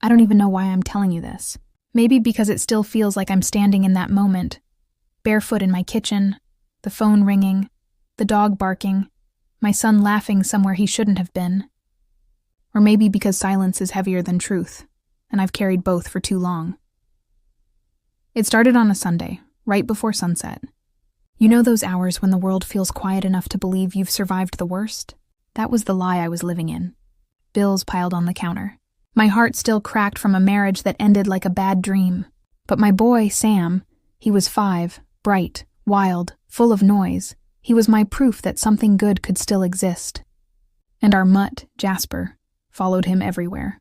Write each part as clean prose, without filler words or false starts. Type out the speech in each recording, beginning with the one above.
I don't even know why I'm telling you this. Maybe because it still feels like I'm standing in that moment, barefoot in my kitchen, the phone ringing, the dog barking, my son laughing somewhere he shouldn't have been. Or maybe because silence is heavier than truth, and I've carried both for too long. It started on a Sunday, right before sunset. You know those hours when the world feels quiet enough to believe you've survived the worst? That was the lie I was living in. Bills piled on the counter. My heart still cracked from a marriage that ended like a bad dream. But my boy, Sam, he was 5, bright, wild, full of noise. He was my proof that something good could still exist. And our mutt, Jasper, followed him everywhere.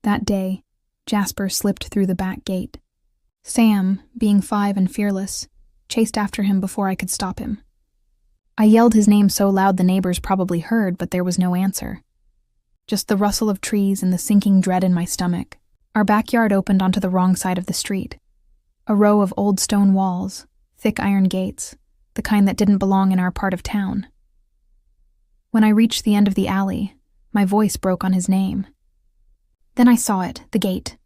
That day, Jasper slipped through the back gate. Sam, being 5 and fearless, chased after him before I could stop him. I yelled his name so loud the neighbors probably heard, but there was no answer. Just the rustle of trees and the sinking dread in my stomach. Our backyard opened onto the wrong side of the street. A row of old stone walls, thick iron gates, the kind that didn't belong in our part of town. When I reached the end of the alley, my voice broke on his name. Then I saw it, the gate.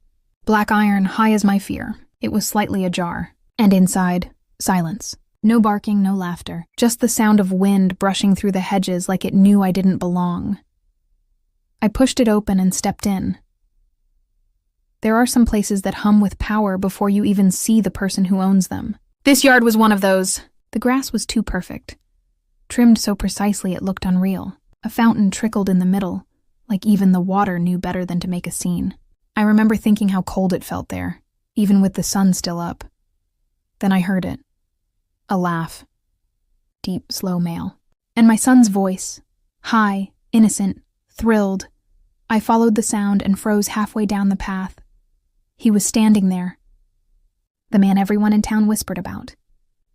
Black iron, high as my fear. It was slightly ajar. And inside, silence. No barking, no laughter. Just the sound of wind brushing through the hedges like it knew I didn't belong. I pushed it open and stepped in. There are some places that hum with power before you even see the person who owns them. This yard was one of those. The grass was too perfect. Trimmed so precisely it looked unreal. A fountain trickled in the middle, like even the water knew better than to make a scene. I remember thinking how cold it felt there, even with the sun still up. Then I heard it. A laugh. Deep, slow male. And my son's voice. High, innocent, thrilled. I followed the sound and froze halfway down the path. He was standing there. The man everyone in town whispered about.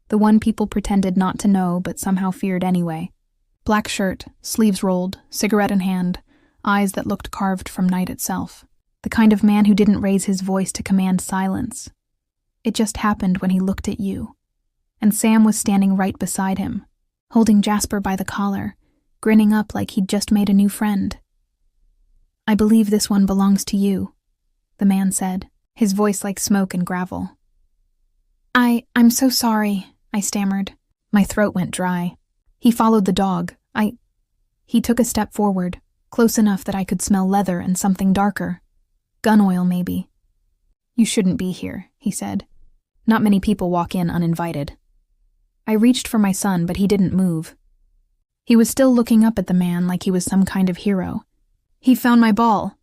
The one people pretended not to know but somehow feared anyway. Black shirt, sleeves rolled, cigarette in hand, eyes that looked carved from night itself. The kind of man who didn't raise his voice to command silence. It just happened when he looked at you. And Sam was standing right beside him, holding Jasper by the collar, grinning up like he'd just made a new friend. I believe this one belongs to you, the man said, his voice like smoke and gravel. I'm so sorry, I stammered. My throat went dry. He followed the dog. He took a step forward, close enough that I could smell leather and something darker. Gun oil, maybe. You shouldn't be here, he said. Not many people walk in uninvited. I reached for my son, but he didn't move. He was still looking up at the man like he was some kind of hero. He found my ball,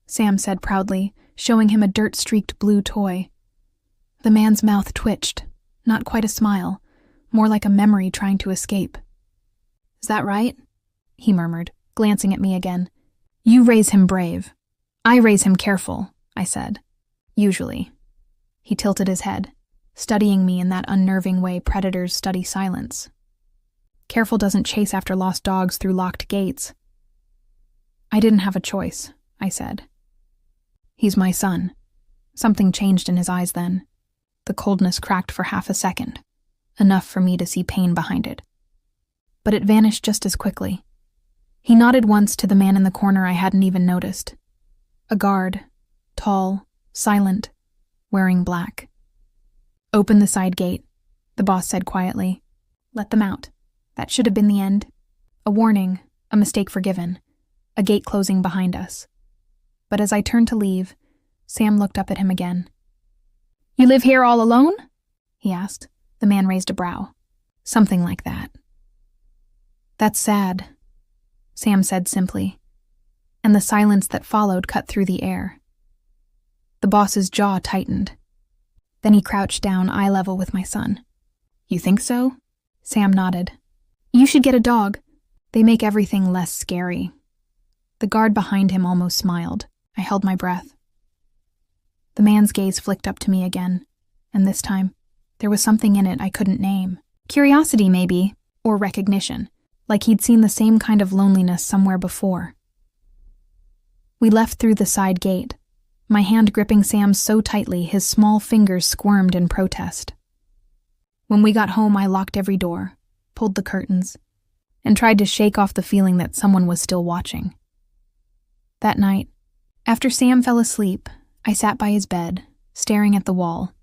Sam said proudly, showing him a dirt-streaked blue toy. The man's mouth twitched, not quite a smile, more like a memory trying to escape. Is that right? He murmured, glancing at me again. You raise him brave. I raise him careful, I said. Usually. He tilted his head, studying me in that unnerving way predators study silence. Careful doesn't chase after lost dogs through locked gates. I didn't have a choice, I said. He's my son. Something changed in his eyes then. The coldness cracked for half a second, enough for me to see pain behind it. But it vanished just as quickly. He nodded once to the man in the corner I hadn't even noticed. A guard, tall, silent, wearing black. Open the side gate, the boss said quietly. Let them out. That should have been the end. A warning, a mistake forgiven, a gate closing behind us. But as I turned to leave, Sam looked up at him again. You live here all alone? He asked. The man raised a brow. Something like that. That's sad, Sam said simply, and the silence that followed cut through the air. The boss's jaw tightened. Then he crouched down eye level with my son. You think so? Sam nodded. You should get a dog. They make everything less scary. The guard behind him almost smiled. I held my breath. The man's gaze flicked up to me again, and this time, there was something in it I couldn't name. Curiosity, maybe, or recognition, like he'd seen the same kind of loneliness somewhere before. We left through the side gate, my hand gripping Sam so tightly his small fingers squirmed in protest. When we got home, I locked every door, pulled the curtains, and tried to shake off the feeling that someone was still watching. That night, After Sam fell asleep, I sat by his bed, staring at the wall,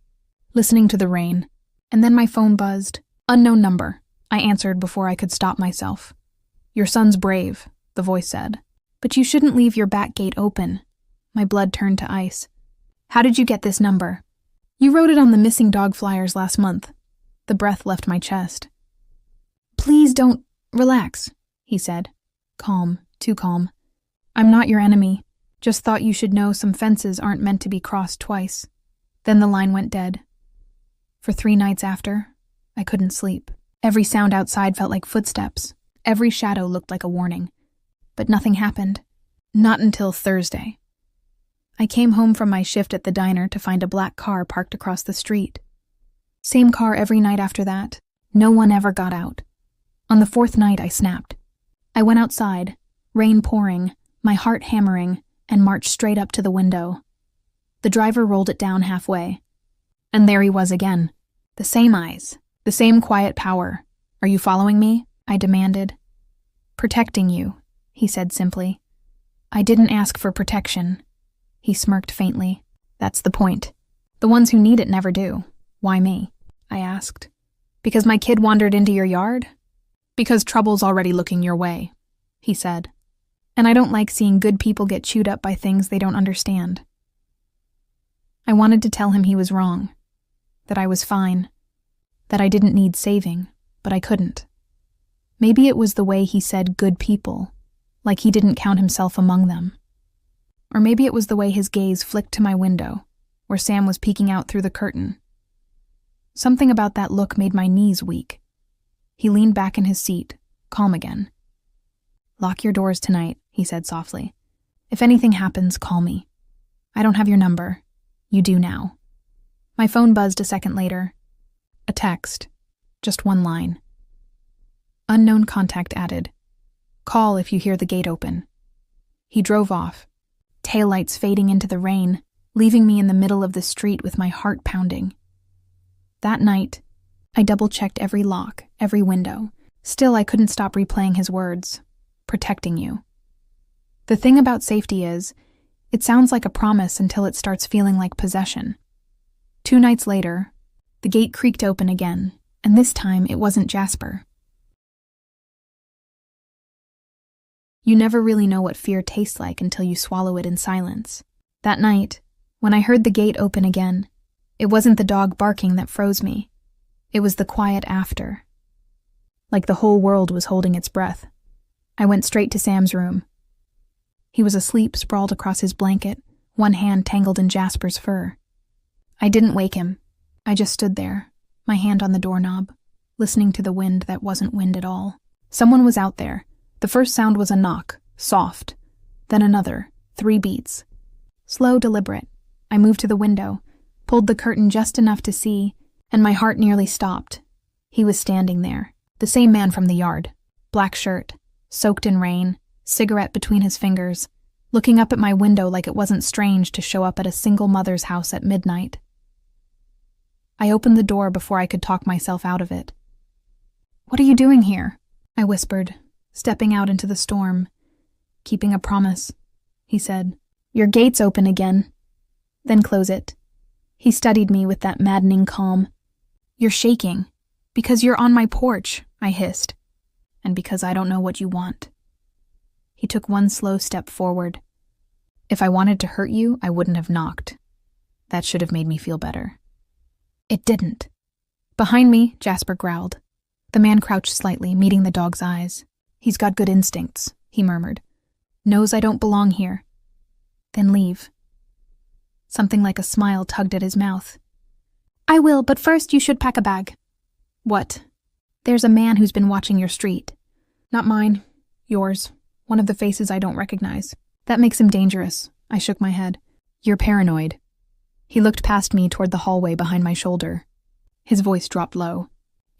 listening to the rain, and then my phone buzzed. Unknown number. I answered before I could stop myself. "Your son's brave," the voice said. "But you shouldn't leave your back gate open." My blood turned to ice. "How did you get this number?" "You wrote it on the missing dog flyers last month." The breath left my chest. "Please don't. Relax," he said. Calm, too calm. "I'm not your enemy. Just thought you should know some fences aren't meant to be crossed twice." Then the line went dead. For 3 nights after, I couldn't sleep. Every sound outside felt like footsteps. Every shadow looked like a warning. But nothing happened. Not until Thursday. I came home from my shift at the diner to find a black car parked across the street. Same car every night after that. No one ever got out. On the 4th night, I snapped. I went outside, rain pouring, my heart hammering, and marched straight up to the window. The driver rolled it down halfway. And there he was again. The same eyes, the same quiet power. "Are you following me?" I demanded. "Protecting you," he said simply. "I didn't ask for protection." He smirked faintly. "That's the point. The ones who need it never do. Why me?" I asked. "Because my kid wandered into your yard?" "Because trouble's already looking your way," he said. "And I don't like seeing good people get chewed up by things they don't understand." I wanted to tell him he was wrong, that I was fine, that I didn't need saving, but I couldn't. Maybe it was the way he said good people, like he didn't count himself among them. Or maybe it was the way his gaze flicked to my window, where Sam was peeking out through the curtain. Something about that look made my knees weak. He leaned back in his seat, calm again. "Lock your doors tonight," he said softly. "If anything happens, call me. I don't have your number. You do now." My phone buzzed a second later. A text. Just one line. Unknown contact added. "Call if you hear the gate open." He drove off, taillights fading into the rain, leaving me in the middle of the street with my heart pounding. That night, I double-checked every lock, every window. Still, I couldn't stop replaying his words. Protecting you. The thing about safety is, it sounds like a promise until it starts feeling like possession. 2 nights later, the gate creaked open again, and this time it wasn't Jasper. You never really know what fear tastes like until you swallow it in silence. That night, when I heard the gate open again, it wasn't the dog barking that froze me. It was the quiet after. Like the whole world was holding its breath. I went straight to Sam's room. He was asleep, sprawled across his blanket, one hand tangled in Jasper's fur. I didn't wake him. I just stood there, my hand on the doorknob, listening to the wind that wasn't wind at all. Someone was out there. The first sound was a knock, soft. Then another, 3 beats. Slow, deliberate. I moved to the window, pulled the curtain just enough to see, and my heart nearly stopped. He was standing there, the same man from the yard. Black shirt, soaked in rain, cigarette between his fingers, looking up at my window like it wasn't strange to show up at a single mother's house at midnight. I opened the door before I could talk myself out of it. "What are you doing here?" I whispered, stepping out into the storm. "Keeping a promise," he said. "Your gate's open again." "Then close it." He studied me with that maddening calm. "You're shaking. Because you're on my porch," I hissed. "And because I don't know what you want." He took one slow step forward. "If I wanted to hurt you, I wouldn't have knocked. That should have made me feel better." It didn't. Behind me, Jasper growled. The man crouched slightly, meeting the dog's eyes. "He's got good instincts," he murmured. "Knows I don't belong here." "Then leave." Something like a smile tugged at his mouth. "I will, but first you should pack a bag." "What?" "There's a man who's been watching your street." "Not mine. Yours. One of the faces I don't recognize." "That makes him dangerous." I shook my head. "You're paranoid." He looked past me toward the hallway behind my shoulder. His voice dropped low.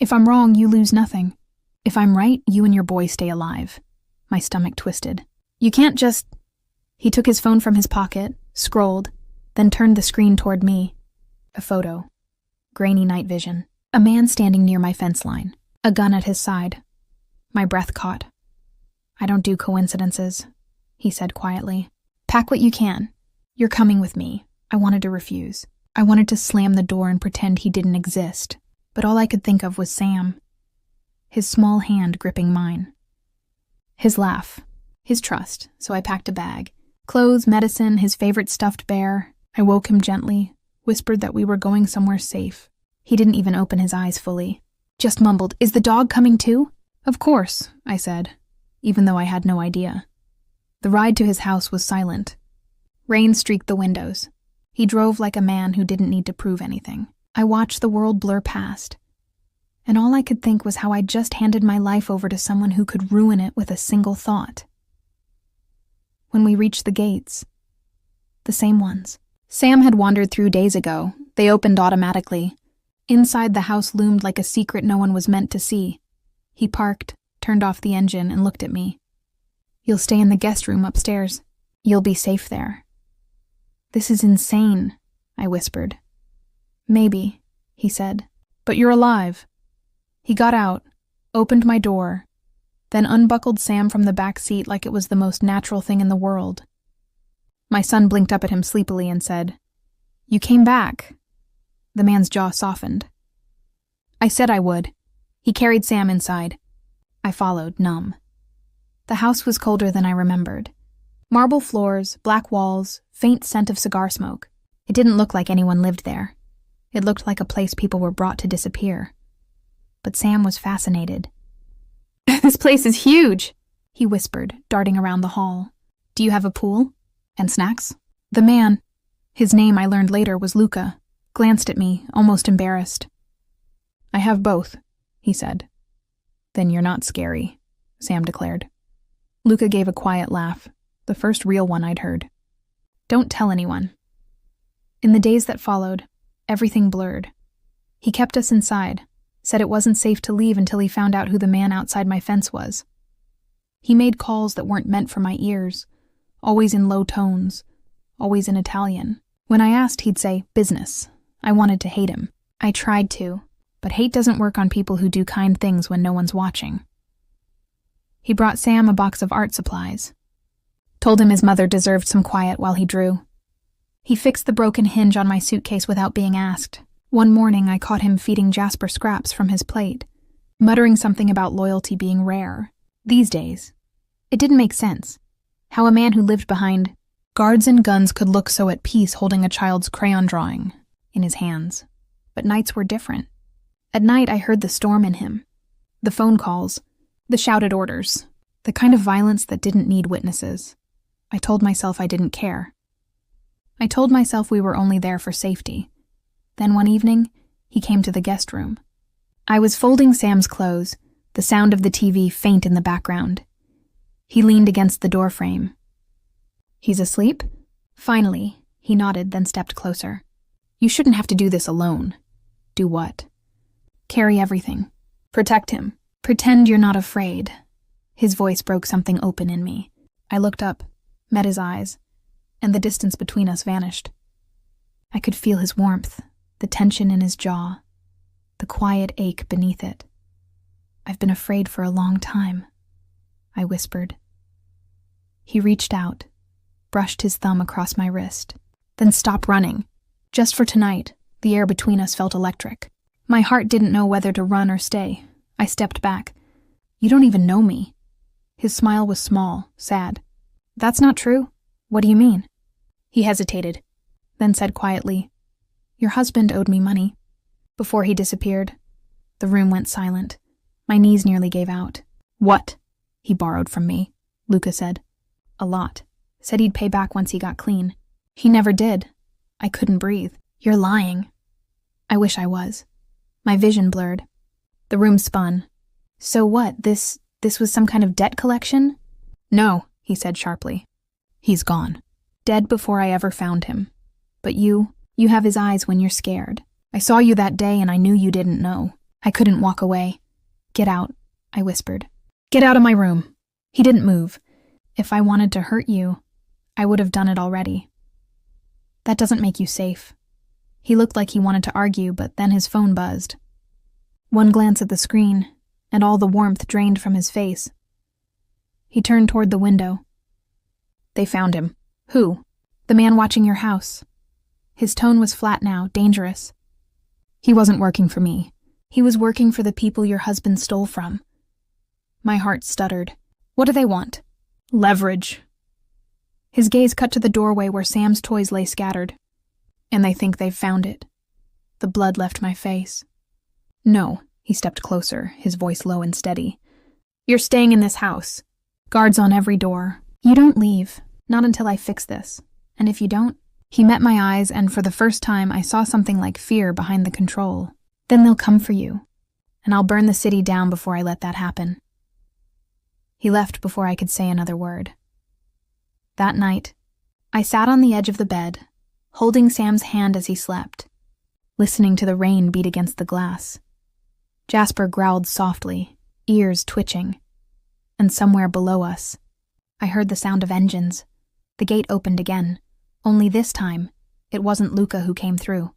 "If I'm wrong, you lose nothing. If I'm right, you and your boy stay alive." My stomach twisted. "You can't just—" He took his phone from his pocket, scrolled, then turned the screen toward me. A photo. Grainy night vision. A man standing near my fence line. A gun at his side. My breath caught. "I don't do coincidences," he said quietly. "Pack what you can. "You're coming with me." I wanted to refuse. I wanted to slam the door and pretend he didn't exist. But all I could think of was Sam. His small hand gripping mine. His laugh. His trust, so I packed a bag. Clothes, medicine, his favorite stuffed bear. I woke him gently, whispered that we were going somewhere safe. He didn't even open his eyes fully. Just mumbled, "Is the dog coming too?" "Of course," I said, even though I had no idea. The ride to his house was silent. Rain streaked the windows. He drove like a man who didn't need to prove anything. I watched the world blur past, and all I could think was how I'd just handed my life over to someone who could ruin it with a single thought. When we reached the gates, the same ones. Sam had wandered through days ago. They opened automatically. Inside, the house loomed like a secret no one was meant to see. He parked, turned off the engine, and looked at me. "You'll stay in the guest room upstairs. You'll be safe there." "This is insane," I whispered. "Maybe," he said, "but you're alive." He got out, opened my door, then unbuckled Sam from the back seat like it was the most natural thing in the world. My son blinked up at him sleepily and said, "You came back." The man's jaw softened. "I said I would." He carried Sam inside. I followed, numb. The house was colder than I remembered. Marble floors, black walls, faint scent of cigar smoke. It didn't look like anyone lived there. It looked like a place people were brought to disappear. But Sam was fascinated. "This place is huge," he whispered, darting around the hall. "Do you have a pool? And snacks?" The man, his name I learned later was Luca, glanced at me, almost embarrassed. "I have both," he said. "Then you're not scary," Sam declared. Luca gave a quiet laugh, the first real one I'd heard. "Don't tell anyone." In the days that followed, everything blurred. He kept us inside, said it wasn't safe to leave until he found out who the man outside my fence was. He made calls that weren't meant for my ears, always in low tones, always in Italian. When I asked, he'd say, "Business." I wanted to hate him. I tried to, but hate doesn't work on people who do kind things when no one's watching. He brought Sam a box of art supplies. Told him his mother deserved some quiet while he drew. He fixed the broken hinge on my suitcase without being asked. One morning, I caught him feeding Jasper scraps from his plate, muttering something about loyalty being rare. These days, it didn't make sense. How a man who lived behind guards and guns could look so at peace holding a child's crayon drawing in his hands. But nights were different. At night, I heard the storm in him. The phone calls, the shouted orders, the kind of violence that didn't need witnesses. I told myself I didn't care. I told myself we were only there for safety. Then one evening, he came to the guest room. I was folding Sam's clothes, the sound of the TV faint in the background. He leaned against the doorframe. "He's asleep?" Finally, he nodded, then stepped closer. "You shouldn't have to do this alone." "Do what?" "Carry everything. Protect him. Pretend you're not afraid." His voice broke something open in me. I looked up, met his eyes, and the distance between us vanished. I could feel his warmth, the tension in his jaw, the quiet ache beneath it. "I've been afraid for a long time," I whispered. He reached out, brushed his thumb across my wrist, then stopped running. Just for tonight, the air between us felt electric. My heart didn't know whether to run or stay. I stepped back. "You don't even know me." His smile was small, sad. "That's not true. What do you mean?" He hesitated, then said quietly, "Your husband owed me money." Before he disappeared, the room went silent. My knees nearly gave out. "What?" "He borrowed from me," Luca said. "A lot. Said he'd pay back once he got clean. He never did." I couldn't breathe. "You're lying." I wish I was. My vision blurred. The room spun. "So what? This was some kind of debt collection?" "No," he said sharply. "He's gone. Dead before I ever found him. But you have his eyes when you're scared. I saw you that day and I knew you didn't know." I couldn't walk away. "Get out," I whispered. "Get out of my room." He didn't move. If I wanted to hurt you, I would have done it already. That doesn't make you safe. He looked like he wanted to argue, but then his phone buzzed. One glance at the screen, and all the warmth drained from his face. He turned toward the window. "They found him." "Who?" The man watching your house. His tone was flat now, dangerous. He wasn't working for me. He was working for the people your husband stole from. My heart stuttered. What do they want? Leverage. His gaze cut to the doorway where Sam's toys lay scattered. And they think they've found it. The blood left my face. No, he stepped closer, his voice low and steady. You're staying in this house. Guards on every door. You don't leave, not until I fix this. And if you don't, he met my eyes, and for the first time I saw something like fear behind the control. Then they'll come for you, and I'll burn the city down before I let that happen. He left before I could say another word. That night, I sat on the edge of the bed, holding Sam's hand as he slept, listening to the rain beat against the glass. Jasper growled softly, ears twitching, and somewhere below us, I heard the sound of engines. The gate opened again, only this time, it wasn't Luca who came through.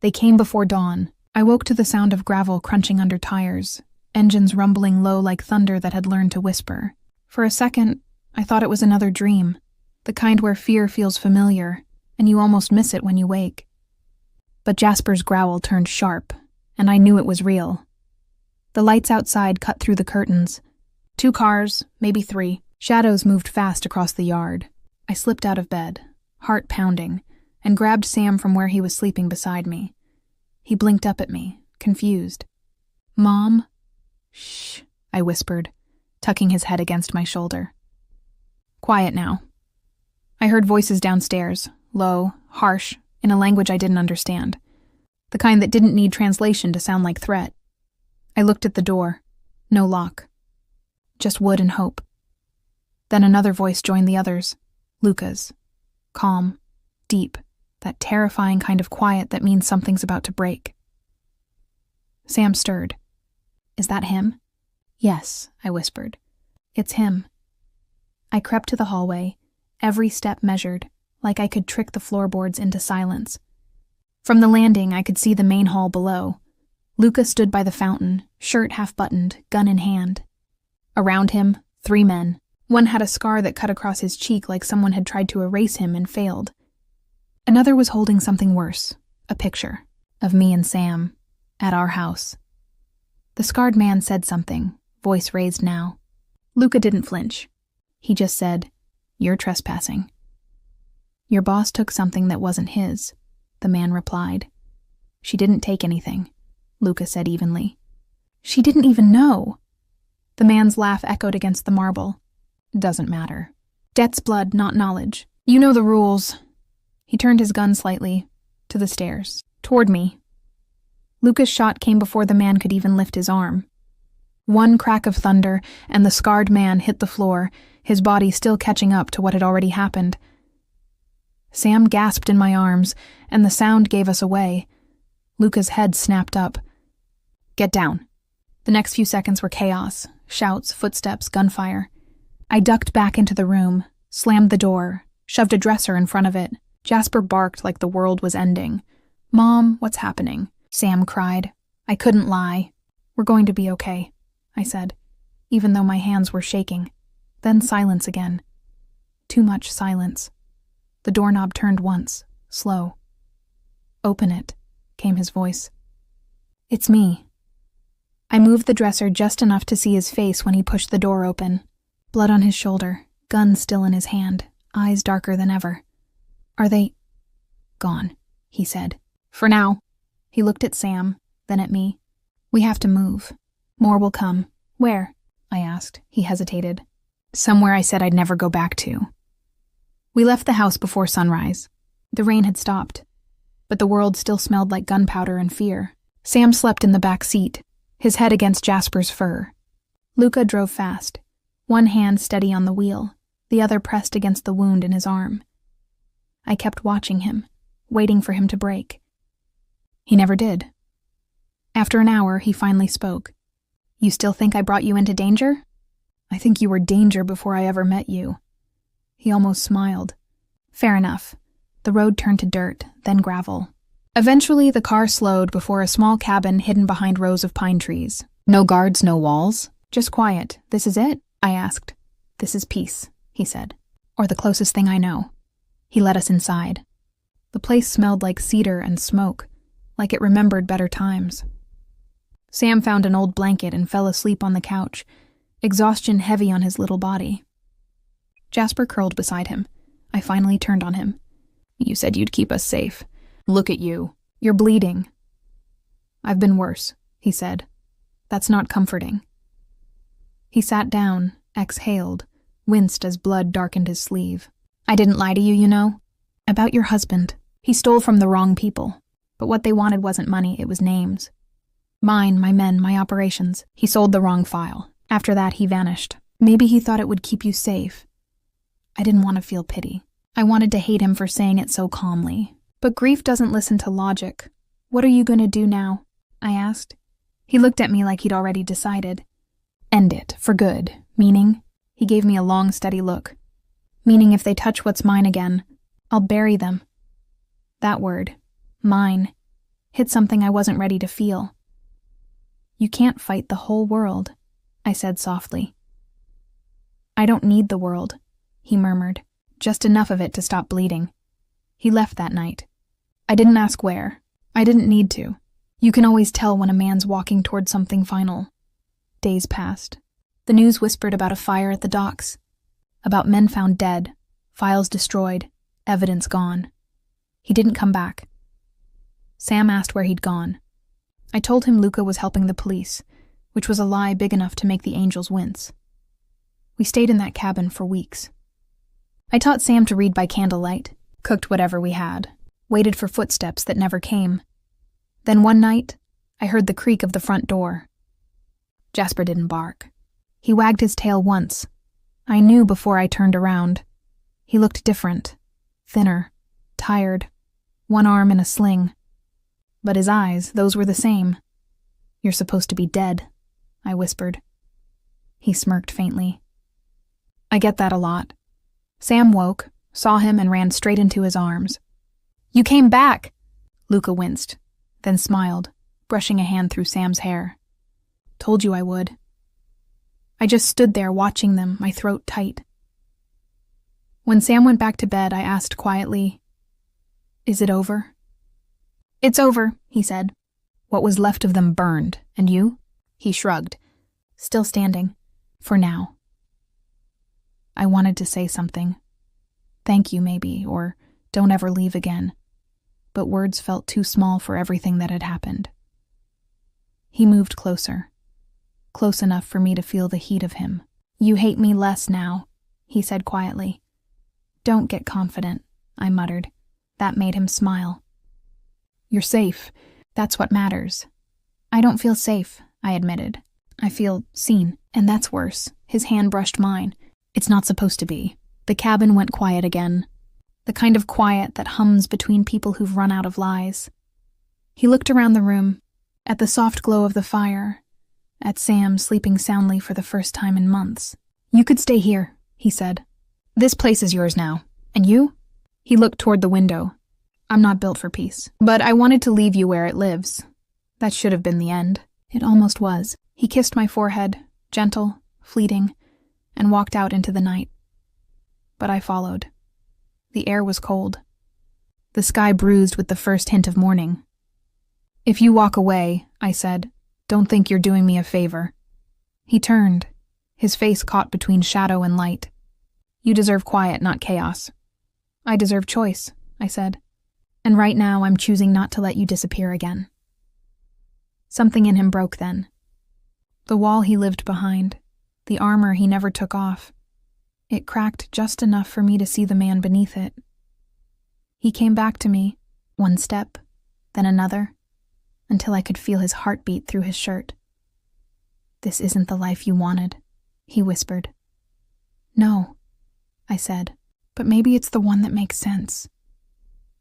They came before dawn. I woke to the sound of gravel crunching under tires, engines rumbling low like thunder that had learned to whisper. For a second, I thought it was another dream, the kind where fear feels familiar, and you almost miss it when you wake. But Jasper's growl turned sharp, and I knew it was real. The lights outside cut through the curtains. 2 cars, maybe 3. Shadows moved fast across the yard. I slipped out of bed, heart pounding, and grabbed Sam from where he was sleeping beside me. He blinked up at me, confused. Mom? Shh, I whispered, tucking his head against my shoulder. Quiet now. I heard voices downstairs, low, harsh, in a language I didn't understand. The kind that didn't need translation to sound like threat. I looked at the door. No lock. Just wood and hope. Then another voice joined the others. Luca's. Calm. Deep. That terrifying kind of quiet that means something's about to break. Sam stirred. Is that him? Yes, I whispered. It's him. I crept to the hallway, every step measured, like I could trick the floorboards into silence. From the landing, I could see the main hall below. Luca stood by the fountain, shirt half-buttoned, gun in hand. Around him, 3 men. One had a scar that cut across his cheek like someone had tried to erase him and failed. Another was holding something worse, a picture of me and Sam at our house. The scarred man said something, voice raised now. Luca didn't flinch. He just said, "You're trespassing." "Your boss took something that wasn't his," the man replied. "She didn't take anything," Luca said evenly. "She didn't even know." The man's laugh echoed against the marble. "Doesn't matter. Debt's blood, not knowledge. You know the rules." He turned his gun slightly, to the stairs, toward me. Luca's shot came before the man could even lift his arm. One crack of thunder, and the scarred man hit the floor, his body still catching up to what had already happened. Sam gasped in my arms, and the sound gave us away. Luca's head snapped up. "Get down." The next few seconds were chaos, shouts, footsteps, gunfire. I ducked back into the room, slammed the door, shoved a dresser in front of it. Jasper barked like the world was ending. "Mom, what's happening?" Sam cried. I couldn't lie. "We're going to be okay," I said, even though my hands were shaking. Then silence again. Too much silence. The doorknob turned once, slow. "Open it," came his voice. "It's me." I moved the dresser just enough to see his face when he pushed the door open. Blood on his shoulder, gun still in his hand, eyes darker than ever. "Are they gone?" he said. "For now." He looked at Sam, then at me. "We have to move. More will come." "Where?" I asked. He hesitated. "Somewhere I said I'd never go back to." We left the house before sunrise. The rain had stopped, but the world still smelled like gunpowder and fear. Sam slept in the back seat, his head against Jasper's fur. Luca drove fast, one hand steady on the wheel, the other pressed against the wound in his arm. I kept watching him, waiting for him to break. He never did. After an hour, he finally spoke. "You still think I brought you into danger?" "I think you were danger before I ever met you." He almost smiled. "Fair enough." The road turned to dirt, then gravel. Eventually, the car slowed before a small cabin hidden behind rows of pine trees. "No guards, no walls? Just quiet. This is it?" I asked. "This is peace," he said. "Or the closest thing I know." He led us inside. The place smelled like cedar and smoke, like it remembered better times. Sam found an old blanket and fell asleep on the couch, exhaustion heavy on his little body. Jasper curled beside him. I finally turned on him. "You said you'd keep us safe. Look at you. You're bleeding." "I've been worse," he said. "That's not comforting." He sat down, exhaled, winced as blood darkened his sleeve. "I didn't lie to you, you know. About your husband. He stole from the wrong people. But what they wanted wasn't money, it was names. Mine, my men, my operations. He sold the wrong file. After that, he vanished. Maybe he thought it would keep you safe." I didn't want to feel pity. I wanted to hate him for saying it so calmly. But grief doesn't listen to logic. "What are you going to do now?" I asked. He looked at me like he'd already decided. "End it, for good. Meaning?" He gave me a long, steady look. "Meaning if they touch what's mine again, I'll bury them." That word, mine, hit something I wasn't ready to feel. "You can't fight the whole world," I said softly. "I don't need the world," he murmured, "just enough of it to stop bleeding." He left that night. I didn't ask where. I didn't need to. You can always tell when a man's walking toward something final. Days passed. The news whispered about a fire at the docks, about men found dead, files destroyed, evidence gone. He didn't come back. Sam asked where he'd gone. I told him Luca was helping the police, which was a lie big enough to make the angels wince. We stayed in that cabin for weeks. I taught Sam to read by candlelight, cooked whatever we had, waited for footsteps that never came. Then one night, I heard the creak of the front door. Jasper didn't bark. He wagged his tail once. I knew before I turned around. He looked different, thinner, tired, one arm in a sling. But his eyes, those were the same. "You're supposed to be dead," I whispered. He smirked faintly. I get that a lot. Sam woke, saw him, and ran straight into his arms. "You came back!" Luca winced, then smiled, brushing a hand through Sam's hair. "Told you I would." I just stood there watching them, my throat tight. When Sam went back to bed, I asked quietly, "Is it over?" "It's over," he said. "What was left of them burned, and you?" He shrugged, still standing, for now. I wanted to say something. Thank you, maybe, or don't ever leave again. But words felt too small for everything that had happened. He moved closer, close enough for me to feel the heat of him. "You hate me less now," he said quietly. "Don't get confident," I muttered. That made him smile. "You're safe. That's what matters." "I don't feel safe," I admitted. "I feel seen, and that's worse." His hand brushed mine. "It's not supposed to be." The cabin went quiet again. The kind of quiet that hums between people who've run out of lies. He looked around the room, at the soft glow of the fire, at Sam sleeping soundly for the first time in months. "You could stay here," he said. "This place is yours now. And you?" He looked toward the window. "I'm not built for peace. But I wanted to leave you where it lives. That should have been the end." It almost was. He kissed my forehead, gentle, fleeting, and walked out into the night. But I followed. The air was cold. The sky bruised with the first hint of morning. "If you walk away," I said, "don't think you're doing me a favor." He turned, his face caught between shadow and light. "You deserve quiet, not chaos." "I deserve choice," I said. "And right now I'm choosing not to let you disappear again." Something in him broke then. The wall he lived behind, the armor he never took off. It cracked just enough for me to see the man beneath it. He came back to me, one step, then another, until I could feel his heartbeat through his shirt. "This isn't the life you wanted," he whispered. "No," I said, "but maybe it's the one that makes sense."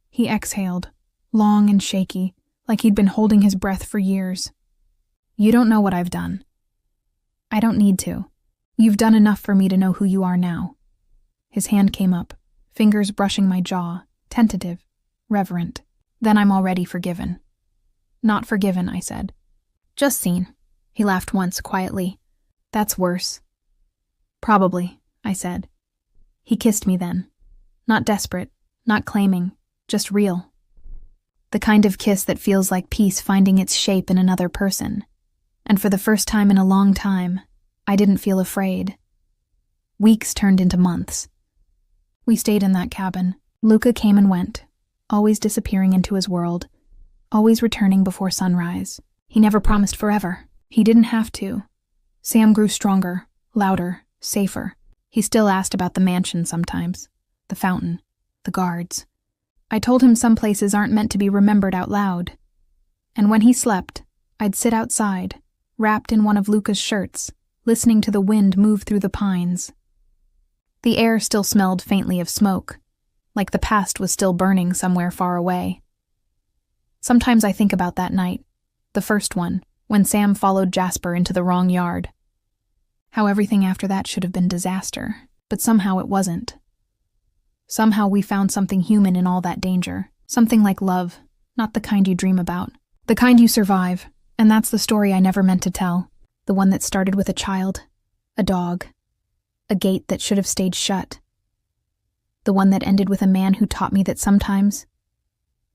He exhaled, long and shaky, like he'd been holding his breath for years. "You don't know what I've done." "I don't need to. You've done enough for me to know who you are now." His hand came up, fingers brushing my jaw, tentative, reverent. "Then I'm already forgiven." "Not forgiven," I said. "Just seen." He laughed once, quietly. "That's worse." "Probably," I said. He kissed me then. Not desperate, not claiming, just real. The kind of kiss that feels like peace finding its shape in another person. And for the first time in a long time, I didn't feel afraid. Weeks turned into months. We stayed in that cabin. Luca came and went, always disappearing into his world, always returning before sunrise. He never promised forever. He didn't have to. Sam grew stronger, louder, safer. He still asked about the mansion sometimes, the fountain, the guards. I told him some places aren't meant to be remembered out loud. And when he slept, I'd sit outside, wrapped in one of Luca's shirts, listening to the wind move through the pines. The air still smelled faintly of smoke, like the past was still burning somewhere far away. Sometimes I think about that night, the first one, when Sam followed Jasper into the wrong yard. How everything after that should have been disaster, but somehow it wasn't. Somehow we found something human in all that danger, something like love, not the kind you dream about, the kind you survive, and that's the story I never meant to tell, the one that started with a child, a dog, a gate that should have stayed shut. The one that ended with a man who taught me that sometimes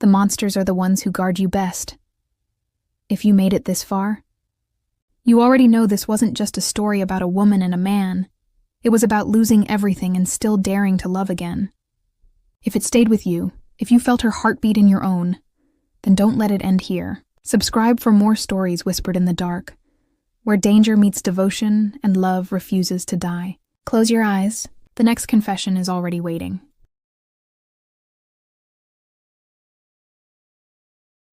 the monsters are the ones who guard you best. If you made it this far, you already know this wasn't just a story about a woman and a man. It was about losing everything and still daring to love again. If it stayed with you, if you felt her heartbeat in your own, then don't let it end here. Subscribe for more stories whispered in the dark, where danger meets devotion and love refuses to die. Close your eyes. The next confession is already waiting.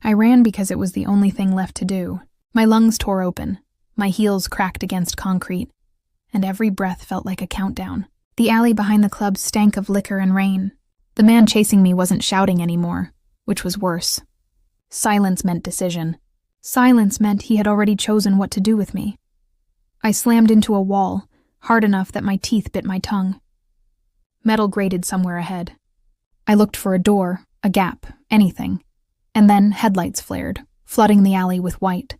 I ran because it was the only thing left to do. My lungs tore open, my heels cracked against concrete, and every breath felt like a countdown. The alley behind the club stank of liquor and rain. The man chasing me wasn't shouting anymore, which was worse. Silence meant decision. Silence meant he had already chosen what to do with me. I slammed into a wall, hard enough that my teeth bit my tongue. Metal grated somewhere ahead. I looked for a door, a gap, anything. And then headlights flared, flooding the alley with white.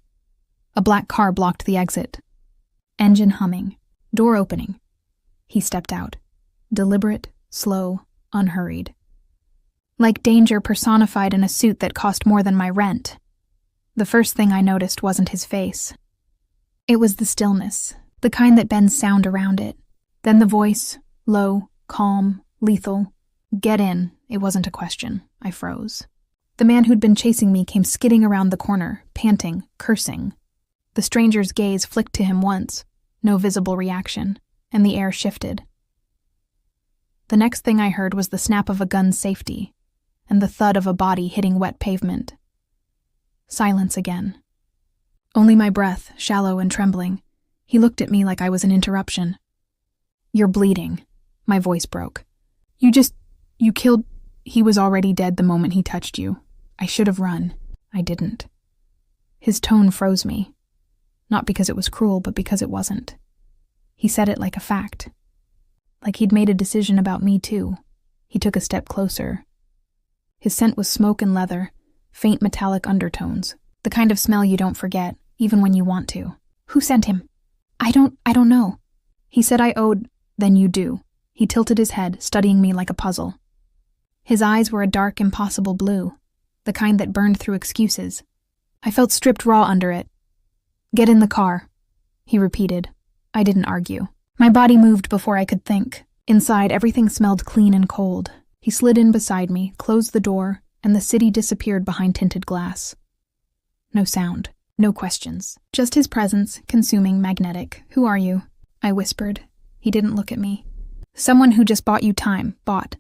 A black car blocked the exit. Engine humming, door opening. He stepped out, deliberate, slow, unhurried. Like danger personified in a suit that cost more than my rent. The first thing I noticed wasn't his face. It was the stillness, the kind that bends sound around it. Then the voice, low, calm, lethal. Get in. It wasn't a question. I froze. The man who'd been chasing me came skidding around the corner, panting, cursing. The stranger's gaze flicked to him once, no visible reaction, and the air shifted. The next thing I heard was the snap of a gun's safety, and the thud of a body hitting wet pavement. Silence again. Only my breath, shallow and trembling. He looked at me like I was an interruption. You're bleeding. My voice broke. You killed... He was already dead the moment he touched you. I should have run. I didn't. His tone froze me. Not because it was cruel, but because it wasn't. He said it like a fact. Like he'd made a decision about me too. He took a step closer. His scent was smoke and leather, faint metallic undertones, the kind of smell you don't forget, even when you want to. Who sent him? I don't know. He said I owed... Then you do. He tilted his head, studying me like a puzzle. His eyes were a dark, impossible blue, the kind that burned through excuses. I felt stripped raw under it. Get in the car, he repeated. I didn't argue. My body moved before I could think. Inside, everything smelled clean and cold. He slid in beside me, closed the door, and the city disappeared behind tinted glass. No sound, no questions. Just his presence, consuming, magnetic. Who are you? I whispered. He didn't look at me. Someone who just bought you time, bought.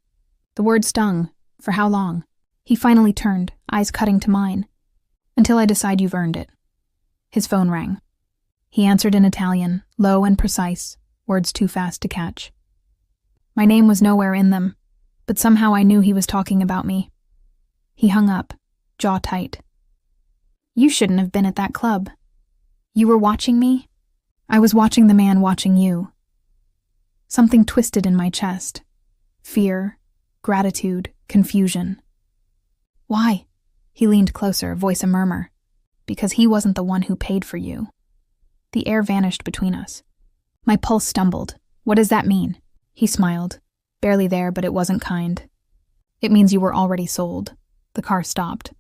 The word stung. For how long? He finally turned, eyes cutting to mine. Until I decide you've earned it. His phone rang. He answered in Italian, low and precise, words too fast to catch. My name was nowhere in them, but somehow I knew he was talking about me. He hung up, jaw tight. You shouldn't have been at that club. You were watching me? I was watching the man watching you. Something twisted in my chest. Fear, gratitude, confusion. Why? He leaned closer, voice a murmur. Because he wasn't the one who paid for you. The air vanished between us. My pulse stumbled. What does that mean? He smiled. Barely there, but it wasn't kind. It means you were already sold. The car stopped.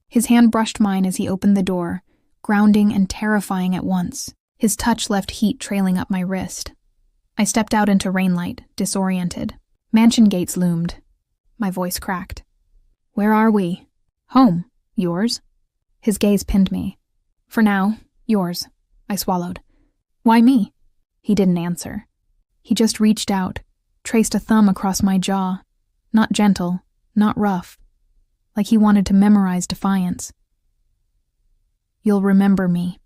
His hand brushed mine as he opened the door, grounding and terrifying at once. His touch left heat trailing up my wrist. I stepped out into rainlight, disoriented. Mansion gates loomed. My voice cracked. Where are we? Home. Yours? His gaze pinned me. For now, yours. I swallowed. Why me? He didn't answer. He just reached out, traced a thumb across my jaw. Not gentle, not rough. Like he wanted to memorize defiance. You'll remember me.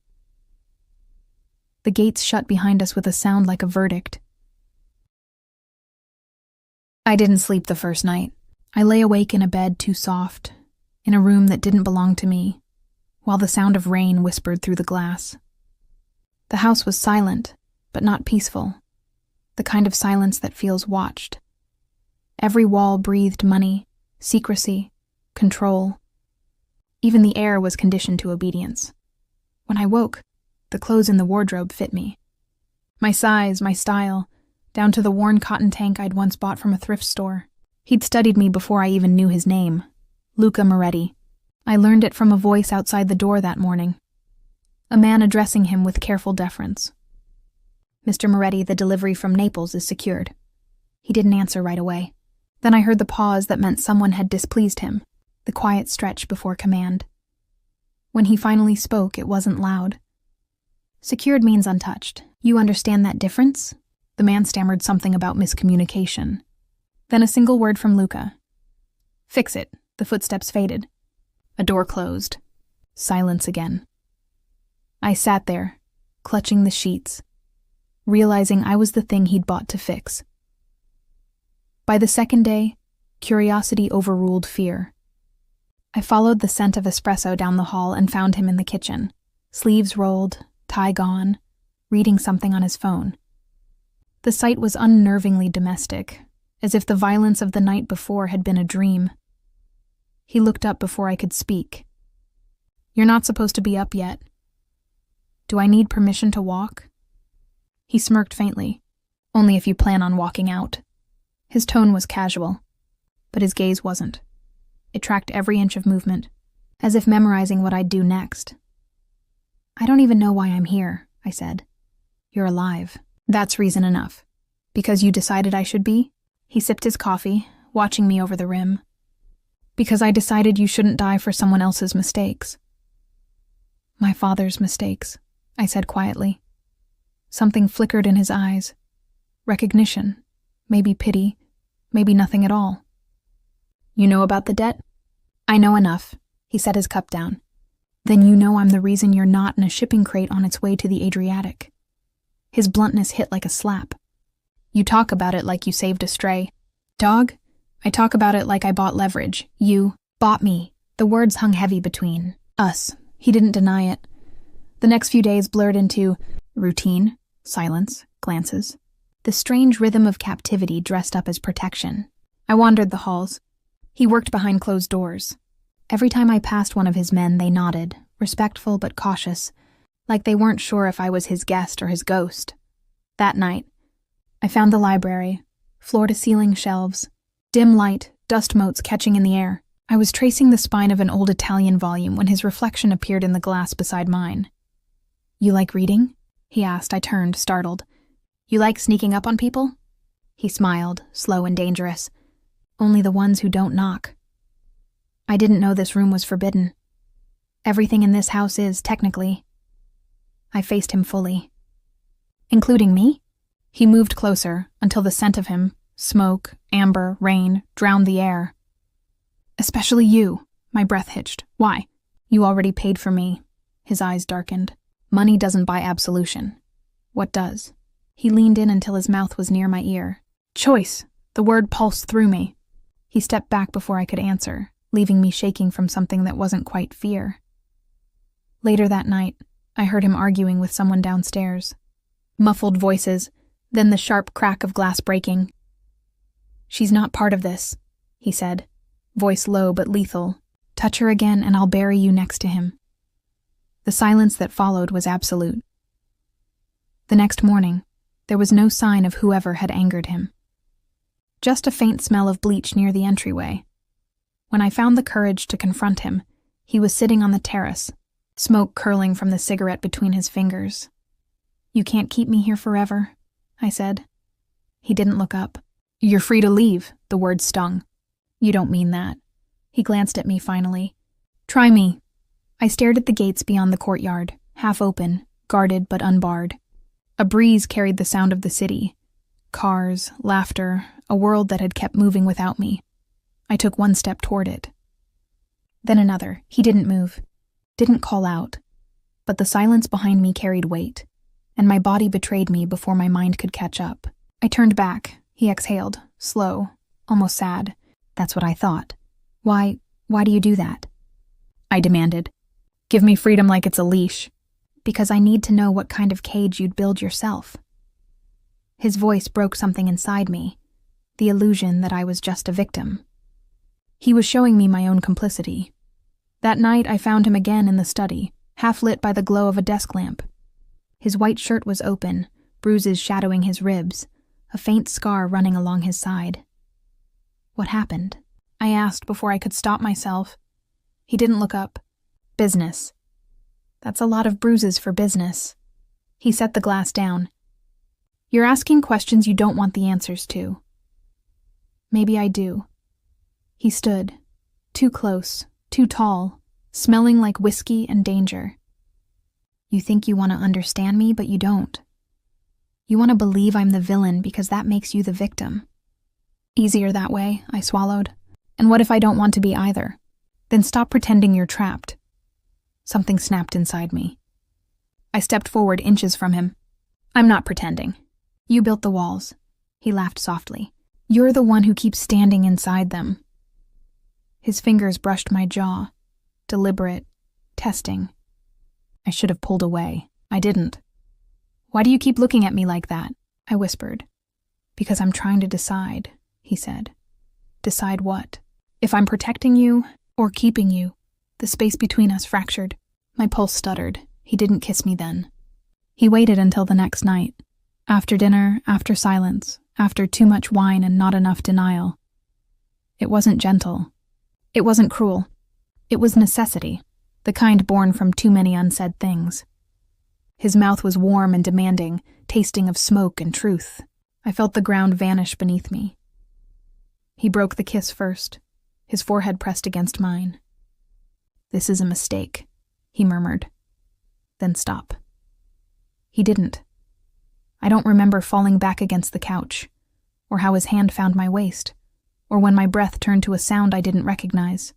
The gates shut behind us with a sound like a verdict. I didn't sleep the first night. I lay awake in a bed too soft, in a room that didn't belong to me, while the sound of rain whispered through the glass. The house was silent, but not peaceful, the kind of silence that feels watched. Every wall breathed money, secrecy, control. Even the air was conditioned to obedience. When I woke, the clothes in the wardrobe fit me. My size, my style, down to the worn cotton tank I'd once bought from a thrift store. He'd studied me before I even knew his name, Luca Moretti. I learned it from a voice outside the door that morning, a man addressing him with careful deference. Mr. Moretti, the delivery from Naples is secured. He didn't answer right away. Then I heard the pause that meant someone had displeased him, the quiet stretch before command. When he finally spoke, it wasn't loud. Secured means untouched. You understand that difference? The man stammered something about miscommunication. Then a single word from Luca. Fix it. The footsteps faded. A door closed. Silence again. I sat there, clutching the sheets, realizing I was the thing he'd bought to fix. By the second day, curiosity overruled fear. I followed the scent of espresso down the hall and found him in the kitchen, sleeves rolled, tie gone, reading something on his phone. The sight was unnervingly domestic, as if the violence of the night before had been a dream. He looked up before I could speak. You're not supposed to be up yet. Do I need permission to walk? He smirked faintly. Only if you plan on walking out. His tone was casual, but his gaze wasn't. It tracked every inch of movement, as if memorizing what I'd do next. I don't even know why I'm here, I said. You're alive. That's reason enough. Because you decided I should be? He sipped his coffee, watching me over the rim. Because I decided you shouldn't die for someone else's mistakes. My father's mistakes, I said quietly. Something flickered in his eyes. Recognition. Maybe pity. Maybe nothing at all. You know about the debt? I know enough. He set his cup down. Then you know I'm the reason you're not in a shipping crate on its way to the Adriatic. His bluntness hit like a slap. You talk about it like you saved a stray dog. I talk about it like I bought leverage. You bought me. The words hung heavy between us. He didn't deny it. The next few days blurred into routine, silence, glances. The strange rhythm of captivity dressed up as protection. I wandered the halls. He worked behind closed doors. Every time I passed one of his men, they nodded, respectful but cautious, like they weren't sure if I was his guest or his ghost. That night, I found the library, floor-to-ceiling shelves, dim light, dust motes catching in the air. I was tracing the spine of an old Italian volume when his reflection appeared in the glass beside mine. You like reading? He asked. I turned, startled. You like sneaking up on people? He smiled, slow and dangerous. Only the ones who don't knock. I didn't know this room was forbidden. Everything in this house is, technically. I faced him fully. Including me? He moved closer, until the scent of him, smoke, amber, rain, drowned the air. Especially you. My breath hitched. Why? You already paid for me. His eyes darkened. Money doesn't buy absolution. What does? He leaned in until his mouth was near my ear. Choice. The word pulsed through me. He stepped back before I could answer, leaving me shaking from something that wasn't quite fear. Later that night, I heard him arguing with someone downstairs. Muffled voices, then the sharp crack of glass breaking. She's not part of this, he said, voice low but lethal. Touch her again and I'll bury you next to him. The silence that followed was absolute. The next morning, there was no sign of whoever had angered him. just a faint smell of bleach near the entryway. When I found the courage to confront him, he was sitting on the terrace, smoke curling from the cigarette between his fingers. "You can't keep me here forever," I said. He didn't look up. "You're free to leave," the word stung. "You don't mean that." He glanced at me finally. "Try me." I stared at the gates beyond the courtyard, half open, guarded but unbarred. A breeze carried the sound of the city. Cars, laughter, a world that had kept moving without me. I took one step toward it. Then another. He didn't move, didn't call out. But the silence behind me carried weight, and my body betrayed me before my mind could catch up. I turned back. He exhaled, slow, almost sad. "That's what I thought. Why do you do that?" I demanded. "Give me freedom like it's a leash." "Because I need to know what kind of cage you'd build yourself." His voice broke something inside me, the illusion that I was just a victim. He was showing me my own complicity. That night I found him again in the study, half lit by the glow of a desk lamp. His white shirt was open, bruises shadowing his ribs, a faint scar running along his side. "What happened?" I asked before I could stop myself. He didn't look up. "Business." "That's a lot of bruises for business." He set the glass down. "You're asking questions you don't want the answers to." "Maybe I do." He stood, too close, too tall, smelling like whiskey and danger. "You think you want to understand me, but you don't. You want to believe I'm the villain because that makes you the victim." "Easier that way," I swallowed. "And what if I don't want to be either? Then stop pretending you're trapped." Something snapped inside me. I stepped forward inches from him. "I'm not pretending. You built the walls." He laughed softly. "You're the one who keeps standing inside them." His fingers brushed my jaw, deliberate, testing. I should have pulled away. I didn't. "Why do you keep looking at me like that?" I whispered. "Because I'm trying to decide," he said. "Decide what? If I'm protecting you or keeping you." The space between us fractured. My pulse stuttered. He didn't kiss me then. He waited until the next night. After dinner, after silence, after too much wine and not enough denial. It wasn't gentle. It wasn't cruel. It was necessity, the kind born from too many unsaid things. His mouth was warm and demanding, tasting of smoke and truth. I felt the ground vanish beneath me. He broke the kiss first, his forehead pressed against mine. "This is a mistake," he murmured. "Then stop." He didn't. I don't remember falling back against the couch, or how his hand found my waist, or when my breath turned to a sound I didn't recognize.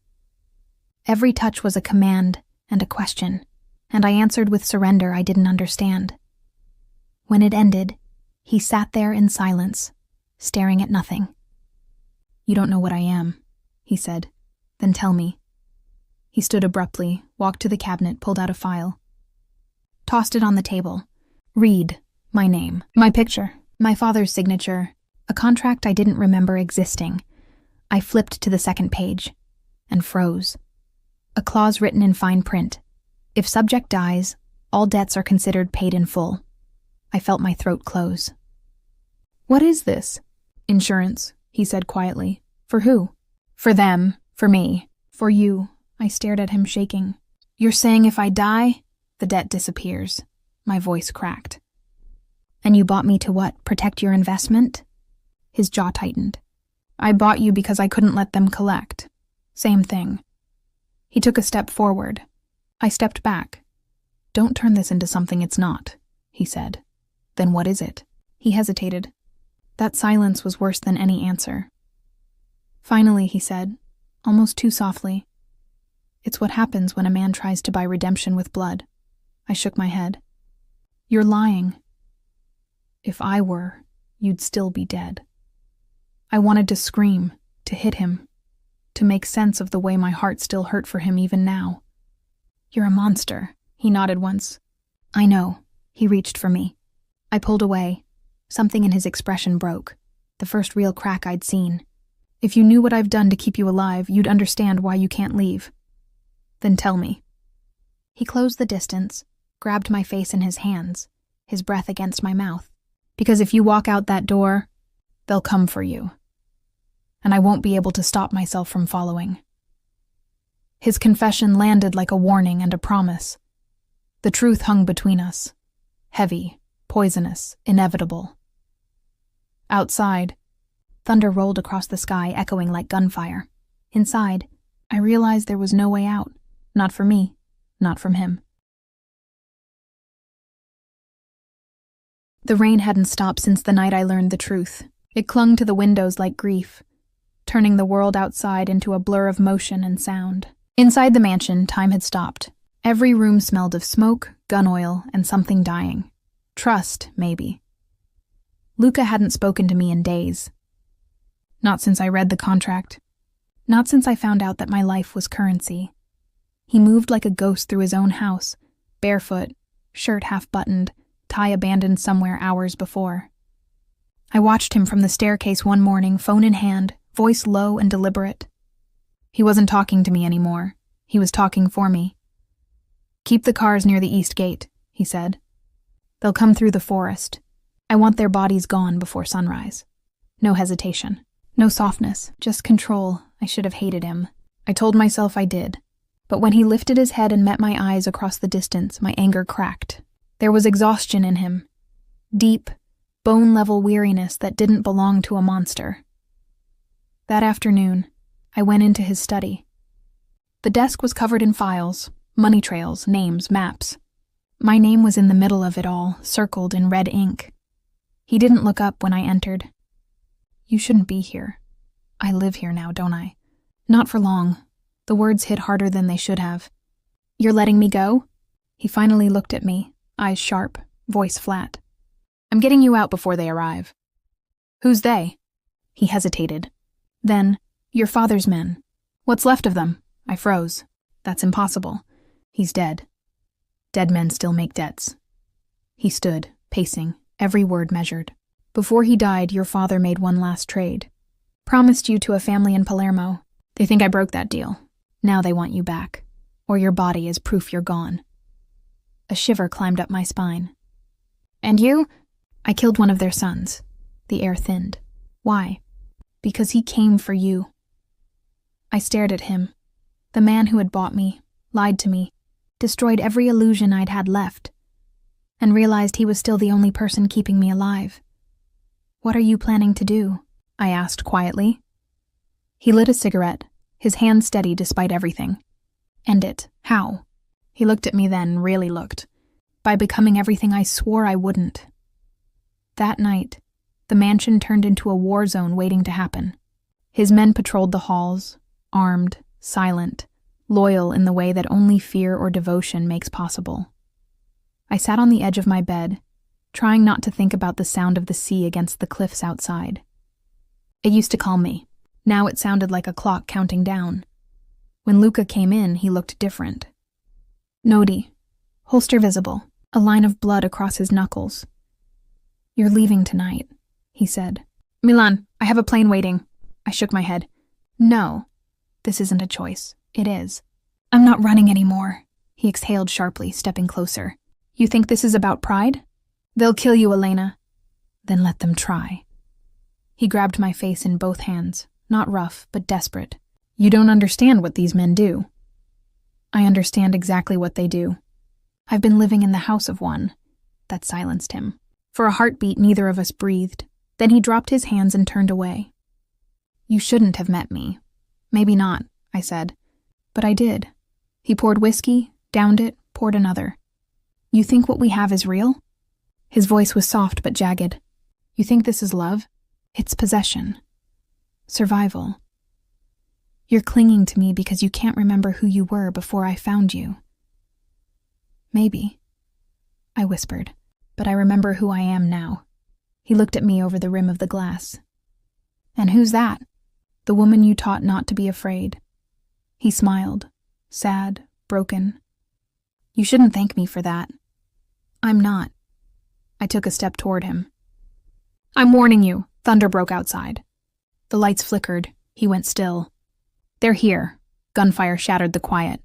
Every touch was a command and a question, and I answered with surrender I didn't understand. When it ended, he sat there in silence, staring at nothing. "You don't know what I am," he said. "Then tell me." He stood abruptly, walked to the cabinet, pulled out a file. Tossed it on the table. "Read. My name. My picture. My father's signature. A contract I didn't remember existing." I flipped to the second page and froze. A clause written in fine print. "If subject dies, all debts are considered paid in full." I felt my throat close. "What is this?" "Insurance," he said quietly. "For who?" "For them. For me. For you." I stared at him, shaking. "You're saying if I die, the debt disappears." My voice cracked. "And you bought me to what? Protect your investment?" His jaw tightened. "I bought you because I couldn't let them collect." Same thing. He took a step forward. I stepped back. "Don't turn this into something it's not," he said. "Then what is it?" He hesitated. That silence was worse than any answer. Finally, he said, almost too softly, "It's what happens when a man tries to buy redemption with blood." I shook my head. "You're lying." "If I were, you'd still be dead." I wanted to scream, to hit him, to make sense of the way my heart still hurt for him even now. "You're a monster," he nodded once. "I know." He reached for me. I pulled away. Something in his expression broke, the first real crack I'd seen. "If you knew what I've done to keep you alive, you'd understand why you can't leave." "Then tell me." He closed the distance, grabbed my face in his hands, his breath against my mouth. "Because if you walk out that door, they'll come for you." and I won't be able to stop myself from following. His confession landed like a warning and a promise. The truth hung between us. Heavy, poisonous, inevitable. Outside, thunder rolled across the sky, echoing like gunfire. Inside, I realized there was no way out. Not for me, not from him. The rain hadn't stopped since the night I learned the truth. It clung to the windows like grief, turning the world outside into a blur of motion and sound. Inside the mansion, time had stopped. Every room smelled of smoke, gun oil, and something dying. Trust, maybe. Luca hadn't spoken to me in days. Not since I read the contract. Not since I found out that my life was currency. He moved like a ghost through his own house, barefoot, shirt half-buttoned, tie abandoned somewhere hours before. I watched him from the staircase one morning, phone in hand, voice low and deliberate. He wasn't talking to me anymore. He was talking for me. "Keep the cars near the east gate," he said. "They'll come through the forest. I want their bodies gone before sunrise." No hesitation. No softness. Just control. I should have hated him. I told myself I did. But when he lifted his head and met my eyes across the distance, my anger cracked. There was exhaustion in him. Deep, bone-level weariness that didn't belong to a monster. That afternoon, I went into his study. The desk was covered in files, money trails, names, maps. My name was in the middle of it all, circled in red ink. He didn't look up when I entered. "You shouldn't be here. I live here now, don't I?" Not for long. The words hit harder than they should have. "You're letting me go?" He finally looked at me, eyes sharp, voice flat. "I'm getting you out before they arrive." "Who's they?" He hesitated. Then, "Your father's men. What's left of them?" I froze. "That's impossible. He's dead. Dead men still make debts." He stood, pacing, every word measured. "Before he died, your father made one last trade. Promised you to a family in Palermo. They think I broke that deal. Now they want you back, or your body is proof you're gone." A shiver climbed up my spine. "And you?" "I killed one of their sons." The air thinned. "Why?" "Because he came for you." I stared at him. The man who had bought me, lied to me, destroyed every illusion I'd had left, and realized he was still the only person keeping me alive. "What are you planning to do?" I asked quietly. He lit a cigarette, his hand steady despite everything. "End it. How?" He looked at me then, really looked. "By becoming everything I swore I wouldn't." That night, the mansion turned into a war zone waiting to happen. His men patrolled the halls, armed, silent, loyal in the way that only fear or devotion makes possible. I sat on the edge of my bed, trying not to think about the sound of the sea against the cliffs outside. It used to calm me. Now it sounded like a clock counting down. When Luca came in, he looked different. Nodi, holster visible, a line of blood across his knuckles. "You're leaving tonight," he said. "Milan, I have a plane waiting." I shook my head. "No, this isn't a choice. It is." "I'm not running anymore," he exhaled sharply, stepping closer. "You think this is about pride? They'll kill you, Elena." "Then let them try." He grabbed my face in both hands, not rough, but desperate. "You don't understand what these men do." "I understand exactly what they do. I've been living in the house of one." That silenced him. For a heartbeat, neither of us breathed. Then he dropped his hands and turned away. "You shouldn't have met me." "Maybe not," I said. "But I did." He poured whiskey, downed it, poured another. "You think what we have is real?" His voice was soft but jagged. "You think this is love? It's possession. Survival. You're clinging to me because you can't remember who you were before I found you." "Maybe," I whispered, "but I remember who I am now." He looked at me over the rim of the glass. "And who's that?" "The woman you taught not to be afraid." He smiled, sad, broken. "You shouldn't thank me for that." "I'm not." I took a step toward him. "I'm warning you." Thunder broke outside. The lights flickered. He went still. "They're here." Gunfire shattered the quiet.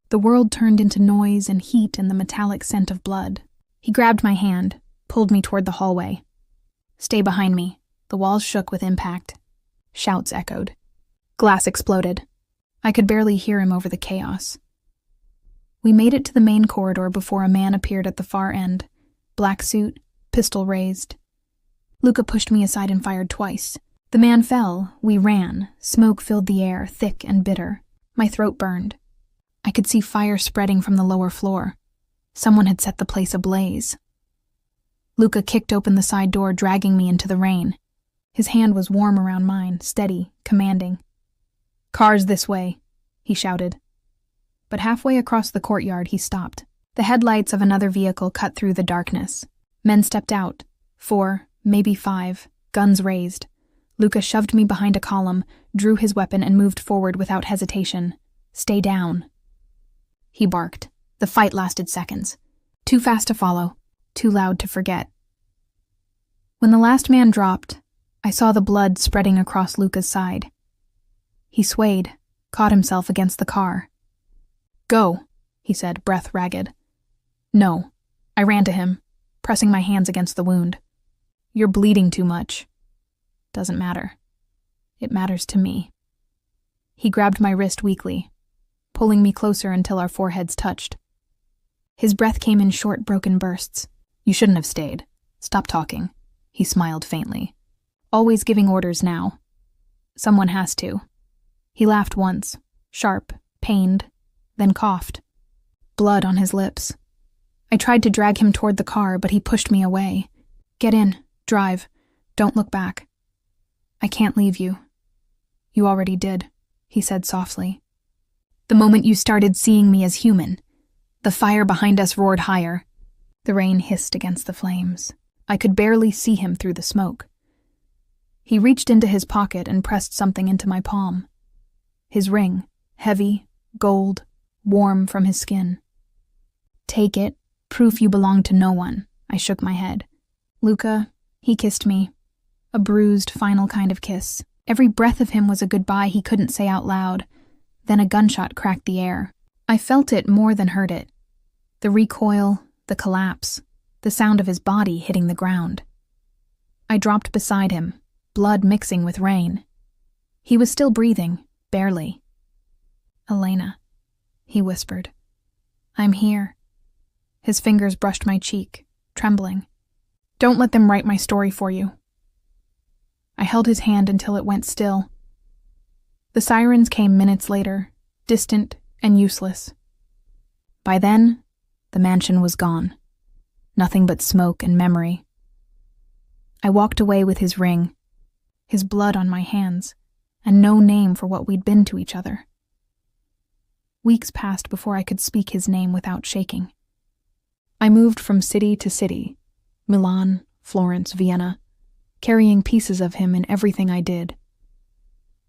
The world turned into noise and heat and the metallic scent of blood. He grabbed my hand, pulled me toward the hallway. "Stay behind me." The walls shook with impact. Shouts echoed. Glass exploded. I could barely hear him over the chaos. We made it to the main corridor before a man appeared at the far end. Black suit, pistol raised. Luca pushed me aside and fired twice. The man fell. We ran. Smoke filled the air, thick and bitter. My throat burned. I could see fire spreading from the lower floor. Someone had set the place ablaze. Luca kicked open the side door, dragging me into the rain. His hand was warm around mine, steady, commanding. "Cars this way," he shouted. But halfway across the courtyard, he stopped. The headlights of another vehicle cut through the darkness. Men stepped out. 4, maybe 5, guns raised. Luca shoved me behind a column, drew his weapon, and moved forward without hesitation. "Stay down." He barked. The fight lasted seconds. Too fast to follow, too loud to forget. When the last man dropped, I saw the blood spreading across Luca's side. He swayed, caught himself against the car. "Go," he said, breath ragged. "No." I ran to him, pressing my hands against the wound. "You're bleeding too much." "Doesn't matter. It matters to me." He grabbed my wrist weakly, pulling me closer until our foreheads touched. His breath came in short, broken bursts. "You shouldn't have stayed. Stop talking." He smiled faintly. "Always giving orders now. Someone has to." He laughed once, sharp, pained, then coughed. Blood on his lips. I tried to drag him toward the car, but he pushed me away. "Get in. Drive. Don't look back." "I can't leave you." "You already did," he said softly. "The moment you started seeing me as human." The fire behind us roared higher. The rain hissed against the flames. I could barely see him through the smoke. He reached into his pocket and pressed something into my palm. His ring, heavy, gold, warm from his skin. "Take it. Proof you belong to no one." I shook my head. "Luca," he kissed me. A bruised, final kind of kiss. Every breath of him was a goodbye he couldn't say out loud. Then a gunshot cracked the air. I felt it more than heard it. The recoil, the collapse, the sound of his body hitting the ground. I dropped beside him, blood mixing with rain. He was still breathing, barely. "Elena," he whispered. "I'm here." His fingers brushed my cheek, trembling. "Don't let them write my story for you." I held his hand until it went still. The sirens came minutes later, distant and useless. By then, the mansion was gone. Nothing but smoke and memory. I walked away with his ring, his blood on my hands, and no name for what we'd been to each other. Weeks passed before I could speak his name without shaking. I moved from city to city, Milan, Florence, Vienna, carrying pieces of him in everything I did.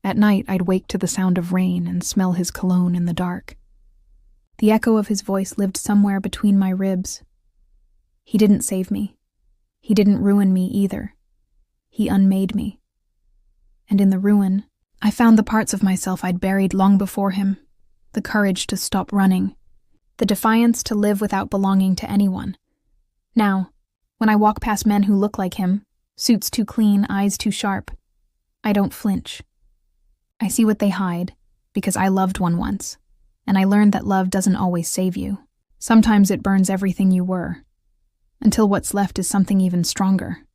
At night, I'd wake to the sound of rain and smell his cologne in the dark. The echo of his voice lived somewhere between my ribs. He didn't save me. He didn't ruin me either. He unmade me. And in the ruin, I found the parts of myself I'd buried long before him, the courage to stop running, the defiance to live without belonging to anyone. Now, when I walk past men who look like him, suits too clean, eyes too sharp, I don't flinch. I see what they hide, because I loved one once, and I learned that love doesn't always save you. Sometimes it burns everything you were, until what's left is something even stronger.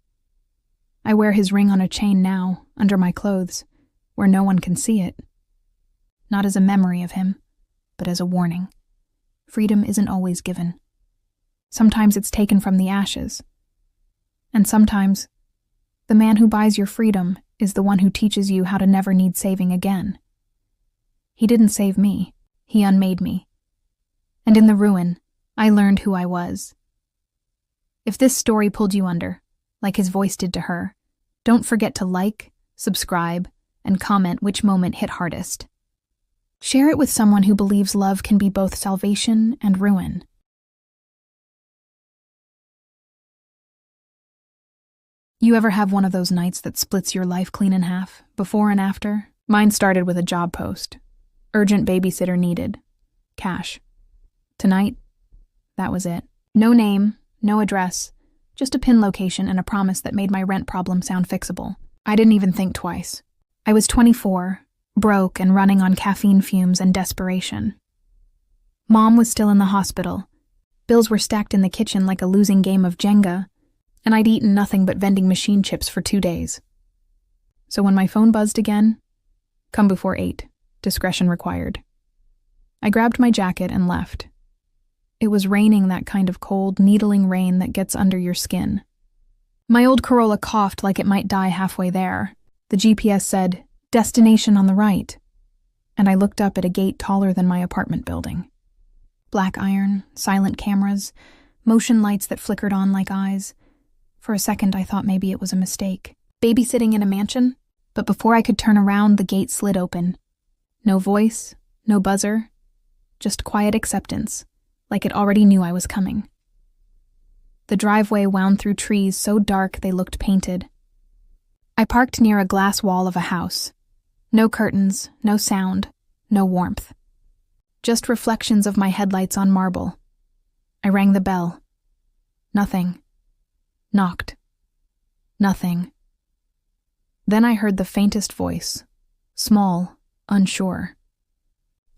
I wear his ring on a chain now, under my clothes, where no one can see it. Not as a memory of him, but as a warning. Freedom isn't always given. Sometimes it's taken from the ashes. And sometimes, the man who buys your freedom is the one who teaches you how to never need saving again. He didn't save me, he unmade me. And in the ruin, I learned who I was. If this story pulled you under, like his voice did to her, don't forget to like, subscribe, and comment which moment hit hardest. Share it with someone who believes love can be both salvation and ruin. You ever have one of those nights that splits your life clean in half, before and after? Mine started with a job post. Urgent babysitter needed. Cash. Tonight, that was it. No name, no address, just a pin location and a promise that made my rent problem sound fixable. I didn't even think twice. I was 24, broke and running on caffeine fumes and desperation. Mom was still in the hospital. Bills were stacked in the kitchen like a losing game of Jenga, and I'd eaten nothing but vending machine chips for 2 days. So when my phone buzzed again, come before 8, discretion required. I grabbed my jacket and left. It was raining, that kind of cold, needling rain that gets under your skin. My old Corolla coughed like it might die halfway there. The GPS said, "Destination on the right," and I looked up at a gate taller than my apartment building. Black iron, silent cameras, motion lights that flickered on like eyes. For a second I thought maybe it was a mistake. Babysitting in a mansion? But before I could turn around, the gate slid open. No voice, no buzzer, just quiet acceptance, like it already knew I was coming. The driveway wound through trees so dark they looked painted. I parked near a glass wall of a house. No curtains, no sound, no warmth. Just reflections of my headlights on marble. I rang the bell. Nothing. Knocked. Nothing. Then I heard the faintest voice, small, unsure.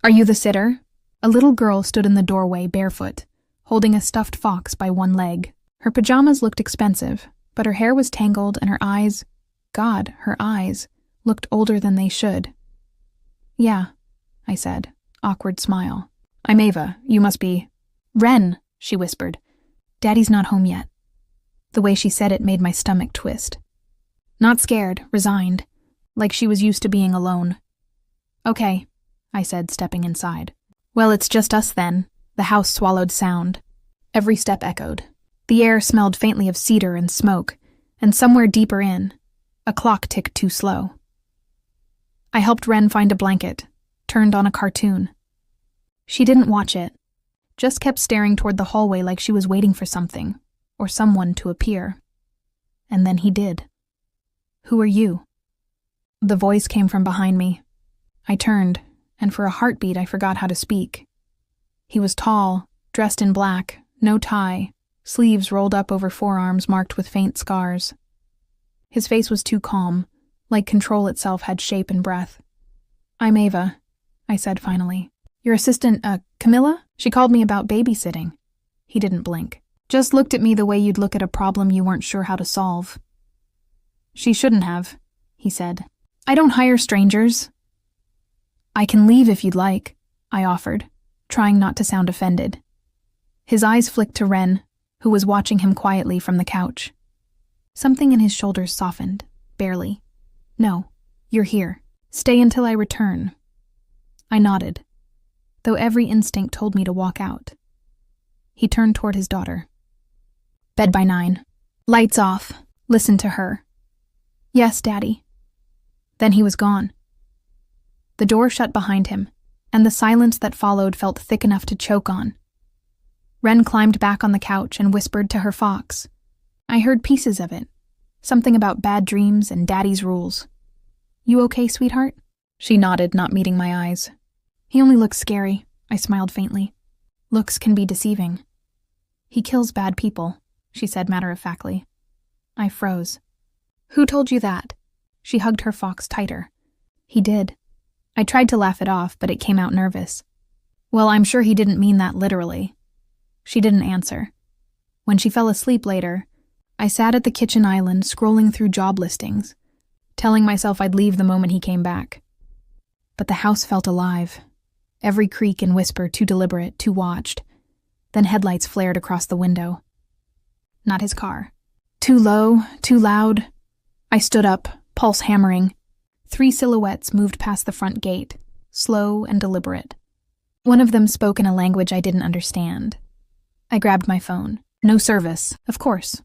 "Are you the sitter?" A little girl stood in the doorway barefoot, holding a stuffed fox by one leg. Her pajamas looked expensive, but her hair was tangled and her eyes, God, her eyes, looked older than they should. "Yeah," I said, awkward smile. "I'm Ava. You must be—" "Wren," she whispered. "Daddy's not home yet." The way she said it made my stomach twist. Not scared, resigned, like she was used to being alone. "Okay," I said, stepping inside. "Well, it's just us then." The house swallowed sound. Every step echoed. The air smelled faintly of cedar and smoke, and somewhere deeper in, a clock ticked too slow. I helped Wren find a blanket, turned on a cartoon. She didn't watch it, just kept staring toward the hallway like she was waiting for something, or someone to appear. And then he did. "Who are you?" The voice came from behind me. I turned, and for a heartbeat I forgot how to speak. He was tall, dressed in black, no tie, sleeves rolled up over forearms marked with faint scars. His face was too calm, like control itself had shape and breath. "I'm Ava," I said finally. "Your assistant, Camilla? She called me about babysitting." He didn't blink. Just looked at me the way you'd look at a problem you weren't sure how to solve. "She shouldn't have," he said. "I don't hire strangers." "I can leave if you'd like," I offered, trying not to sound offended. His eyes flicked to Wren, who was watching him quietly from the couch. Something in his shoulders softened, barely. "No, you're here. Stay until I return." I nodded, though every instinct told me to walk out. He turned toward his daughter. "Bed by 9. Lights off. Listen to her." "Yes, Daddy." Then he was gone. The door shut behind him, and the silence that followed felt thick enough to choke on. Wren climbed back on the couch and whispered to her fox. I heard pieces of it, something about bad dreams and Daddy's rules. "You okay, sweetheart?" She nodded, not meeting my eyes. "He only looks scary," I smiled faintly. "Looks can be deceiving." "He kills bad people," she said matter-of-factly. I froze. "Who told you that?" She hugged her fox tighter. "He did." I tried to laugh it off, but it came out nervous. "Well, I'm sure he didn't mean that literally." She didn't answer. When she fell asleep later, I sat at the kitchen island scrolling through job listings, telling myself I'd leave the moment he came back. But the house felt alive. Every creak and whisper too deliberate, too watched. Then headlights flared across the window. Not his car. Too low, too loud. I stood up, pulse hammering. 3 silhouettes moved past the front gate, slow and deliberate. One of them spoke in a language I didn't understand. I grabbed my phone. No service, of course.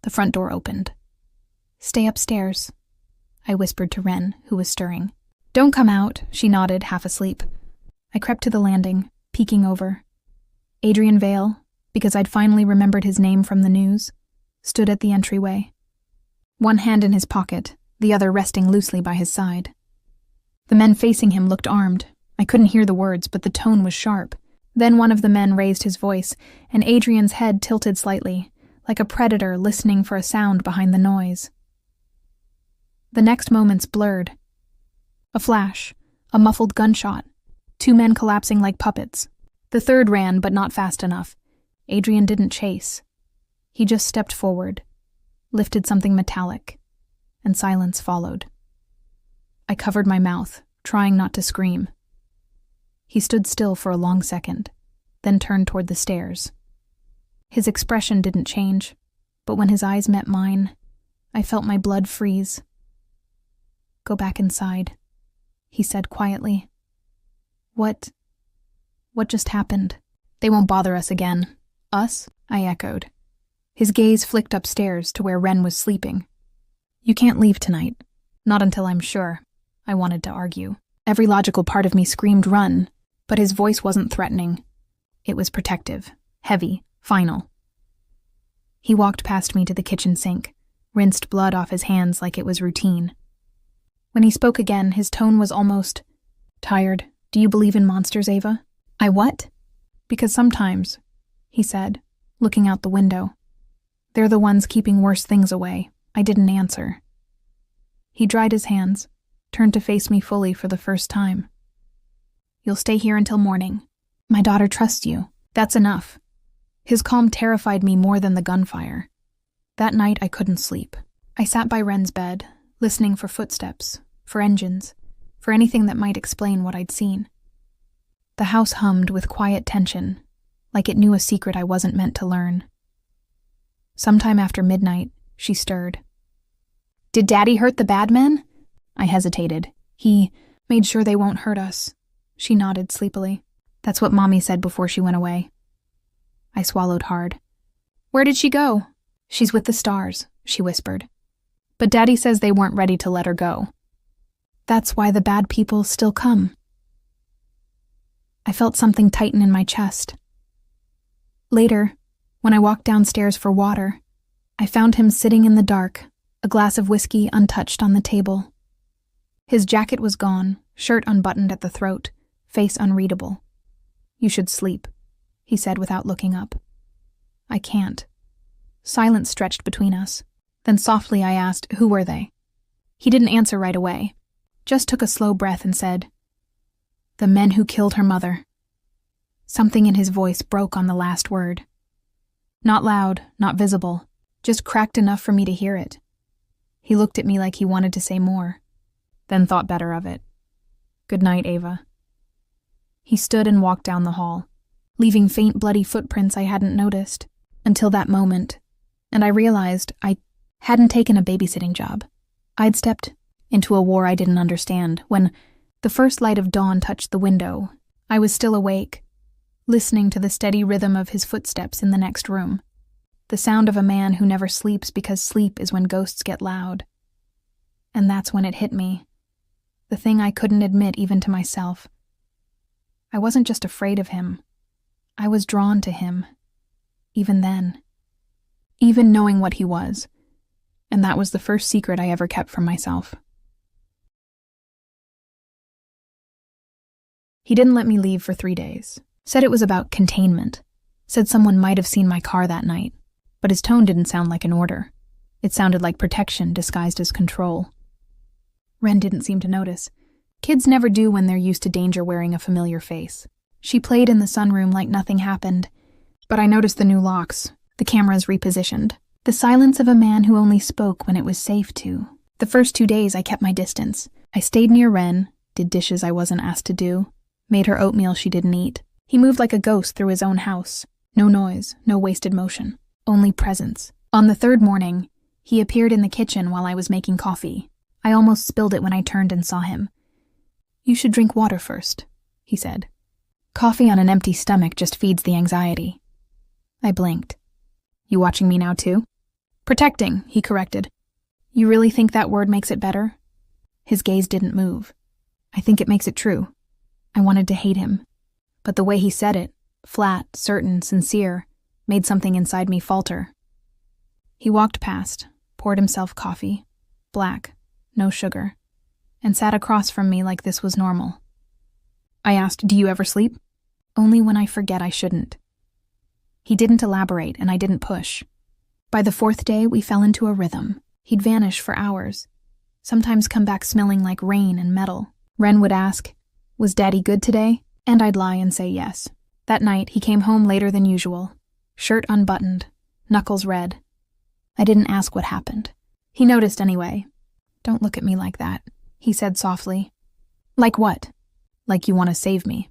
The front door opened. "Stay upstairs," I whispered to Wren, who was stirring. "Don't come out," she nodded, half asleep. I crept to the landing, peeking over. Adrian Vale, because I'd finally remembered his name from the news, stood at the entryway. One hand in his pocket, the other resting loosely by his side. The men facing him looked armed. I couldn't hear the words, but the tone was sharp. Then one of the men raised his voice, and Adrian's head tilted slightly, like a predator listening for a sound behind the noise. The next moments blurred, A flash, a muffled gunshot, 2 men collapsing like puppets. The third ran, but not fast enough. Adrian didn't chase. He just stepped forward, lifted something metallic, and silence followed. I covered my mouth, trying not to scream. He stood still for a long second, then turned toward the stairs. His expression didn't change, but when his eyes met mine, I felt my blood freeze. "Go back inside," he said quietly. What just happened?" "They won't bother us again." "Us?" I echoed. His gaze flicked upstairs to where Wren was sleeping. "You can't leave tonight. Not until I'm sure." I wanted to argue. Every logical part of me screamed run, but his voice wasn't threatening. It was protective, heavy, final. He walked past me to the kitchen sink, rinsed blood off his hands like it was routine. When he spoke again, his tone was almost tired. "Do you believe in monsters, Ava?" "I what?" "Because sometimes," he said, looking out the window, "they're the ones keeping worse things away." I didn't answer. He dried his hands, turned to face me fully for the first time. "You'll stay here until morning. My daughter trusts you. That's enough." His calm terrified me more than the gunfire. That night I couldn't sleep. I sat by Wren's bed, listening for footsteps, for engines, for anything that might explain what I'd seen. The house hummed with quiet tension, like it knew a secret I wasn't meant to learn. Sometime after midnight, she stirred. "Did Daddy hurt the bad men?" I hesitated. "He made sure they won't hurt us." She nodded sleepily. "That's what Mommy said before she went away." I swallowed hard. "Where did she go?" "She's with the stars," she whispered. "But Daddy says they weren't ready to let her go. That's why the bad people still come." I felt something tighten in my chest. Later, when I walked downstairs for water, I found him sitting in the dark, a glass of whiskey untouched on the table. His jacket was gone, shirt unbuttoned at the throat, face unreadable. "You should sleep," he said without looking up. "I can't." Silence stretched between us. Then softly I asked, "Who were they?" He didn't answer right away, just took a slow breath and said, "The men who killed her mother." Something in his voice broke on the last word. Not loud, not visible, just cracked enough for me to hear it. He looked at me like he wanted to say more, then thought better of it. "Good night, Ava." He stood and walked down the hall, leaving faint bloody footprints I hadn't noticed until that moment, and I realized I hadn't taken a babysitting job. I'd stepped into a war I didn't understand. When the first light of dawn touched the window, I was still awake, listening to the steady rhythm of his footsteps in the next room, the sound of a man who never sleeps because sleep is when ghosts get loud. And that's when it hit me, the thing I couldn't admit even to myself. I wasn't just afraid of him. I was drawn to him, even then, even knowing what he was, and that was the first secret I ever kept from myself. He didn't let me leave for 3 days. Said it was about containment. Said someone might have seen my car that night. But his tone didn't sound like an order. It sounded like protection disguised as control. Wren didn't seem to notice. Kids never do when they're used to danger wearing a familiar face. She played in the sunroom like nothing happened. But I noticed the new locks, the cameras repositioned, the silence of a man who only spoke when it was safe to. The first 2 days I kept my distance. I stayed near Wren, did dishes I wasn't asked to do, made her oatmeal she didn't eat. He moved like a ghost through his own house. No noise, no wasted motion, only presence. On the third morning, he appeared in the kitchen while I was making coffee. I almost spilled it when I turned and saw him. "You should drink water first," he said. "Coffee on an empty stomach just feeds the anxiety." I blinked. "You watching me now too?" "Protecting," he corrected. "You really think that word makes it better?" His gaze didn't move. "I think it makes it true." I wanted to hate him, but the way he said it, flat, certain, sincere, made something inside me falter. He walked past, poured himself coffee, black, no sugar, and sat across from me like this was normal. I asked, "Do you ever sleep?" "Only when I forget I shouldn't." He didn't elaborate, and I didn't push. By the 4th day, we fell into a rhythm. He'd vanish for hours, sometimes come back smelling like rain and metal, Ren would ask, "Was Daddy good today?" And I'd lie and say yes. That night, he came home later than usual, shirt unbuttoned, knuckles red. I didn't ask what happened. He noticed anyway. "Don't look at me like that," he said softly. "Like what?" "Like you want to save me."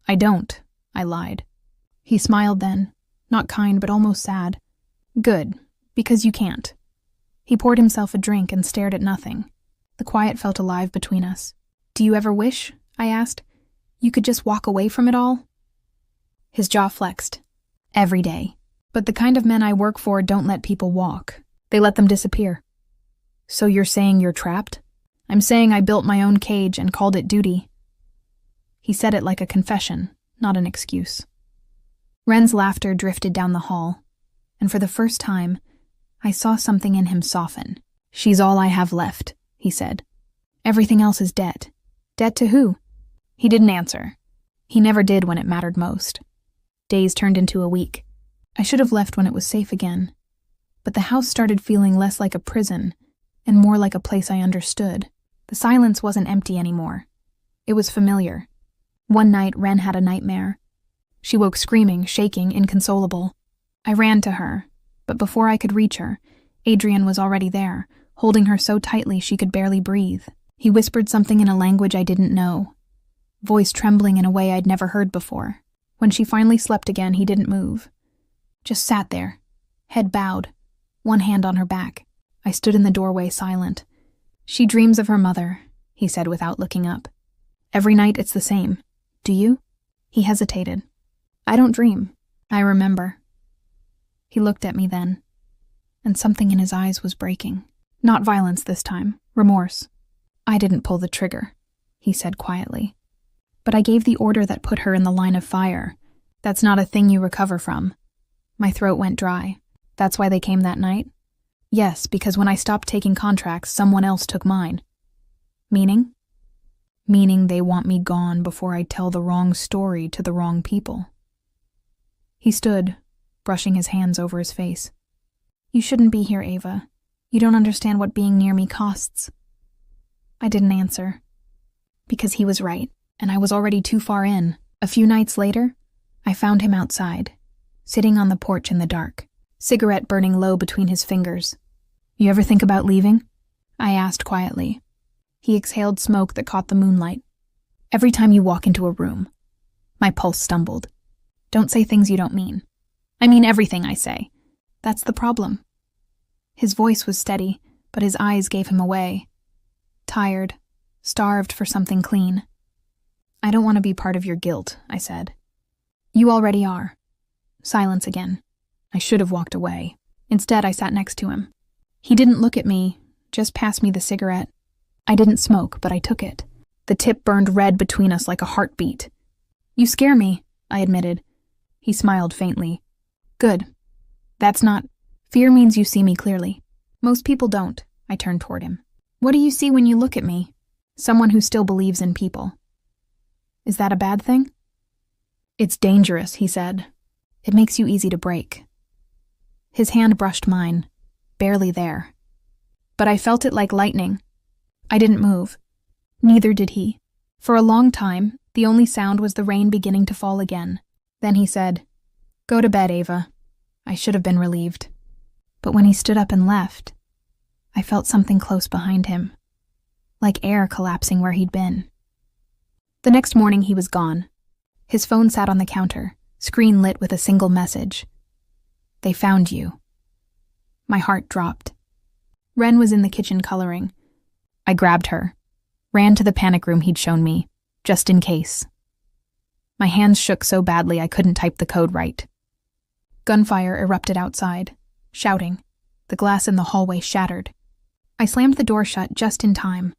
"I don't," I lied. He smiled then, not kind but almost sad. "Good, because you can't." He poured himself a drink and stared at nothing. The quiet felt alive between us. "Do you ever wish," I asked, "you could just walk away from it all?" His jaw flexed. "Every day. But the kind of men I work for don't let people walk. They let them disappear." "So you're saying you're trapped?" "I'm saying I built my own cage and called it duty." He said it like a confession, not an excuse. Ren's laughter drifted down the hall, and for the first time, I saw something in him soften. "She's all I have left," he said. "Everything else is debt." "Debt to who?" He didn't answer. He never did when it mattered most. Days turned into a week. I should have left when it was safe again. But the house started feeling less like a prison and more like a place I understood. The silence wasn't empty anymore. It was familiar. One night, Ren had a nightmare. She woke screaming, shaking, inconsolable. I ran to her, but before I could reach her, Adrian was already there, holding her so tightly she could barely breathe. He whispered something in a language I didn't know, voice trembling in a way I'd never heard before. When she finally slept again, he didn't move. Just sat there, head bowed, one hand on her back. I stood in the doorway, silent. "She dreams of her mother," he said without looking up. "Every night it's the same. Do you?" He hesitated. "I don't dream. I remember." He looked at me then, and something in his eyes was breaking. Not violence this time, remorse. "I didn't pull the trigger," he said quietly. "But I gave the order that put her in the line of fire. That's not a thing you recover from." My throat went dry. "That's why they came that night?" "Yes, because when I stopped taking contracts, someone else took mine." "Meaning?" "Meaning they want me gone before I tell the wrong story to the wrong people." He stood, brushing his hands over his face. "You shouldn't be here, Ava. You don't understand what being near me costs." I didn't answer. Because he was right, and I was already too far in. A few nights later, I found him outside, sitting on the porch in the dark, cigarette burning low between his fingers. "You ever think about leaving?" I asked quietly. He exhaled smoke that caught the moonlight. "Every time you walk into a room." My pulse stumbled. "Don't say things you don't mean." "I mean everything I say. That's the problem." His voice was steady, but his eyes gave him away. Tired, starved for something clean. "I don't want to be part of your guilt," I said. "You already are." Silence again. I should have walked away. Instead, I sat next to him. He didn't look at me, just passed me the cigarette. I didn't smoke, but I took it. The tip burned red between us like a heartbeat. "You scare me," I admitted. He smiled faintly. "Good. That's not... Fear means you see me clearly. Most people don't." I turned toward him. "What do you see when you look at me?" "Someone who still believes in people." "Is that a bad thing?" "It's dangerous," he said. "It makes you easy to break." His hand brushed mine, barely there. But I felt it like lightning. I didn't move. Neither did he. For a long time, the only sound was the rain beginning to fall again. Then he said, "Go to bed, Ava." I should have been relieved. But when he stood up and left, I felt something close behind him, like air collapsing where he'd been. The next morning he was gone. His phone sat on the counter, screen lit with a single message. "They found you." My heart dropped. Ren was in the kitchen coloring. I grabbed her, ran to the panic room he'd shown me, just in case. My hands shook so badly I couldn't type the code right. Gunfire erupted outside, shouting. The glass in the hallway shattered. I slammed the door shut just in time.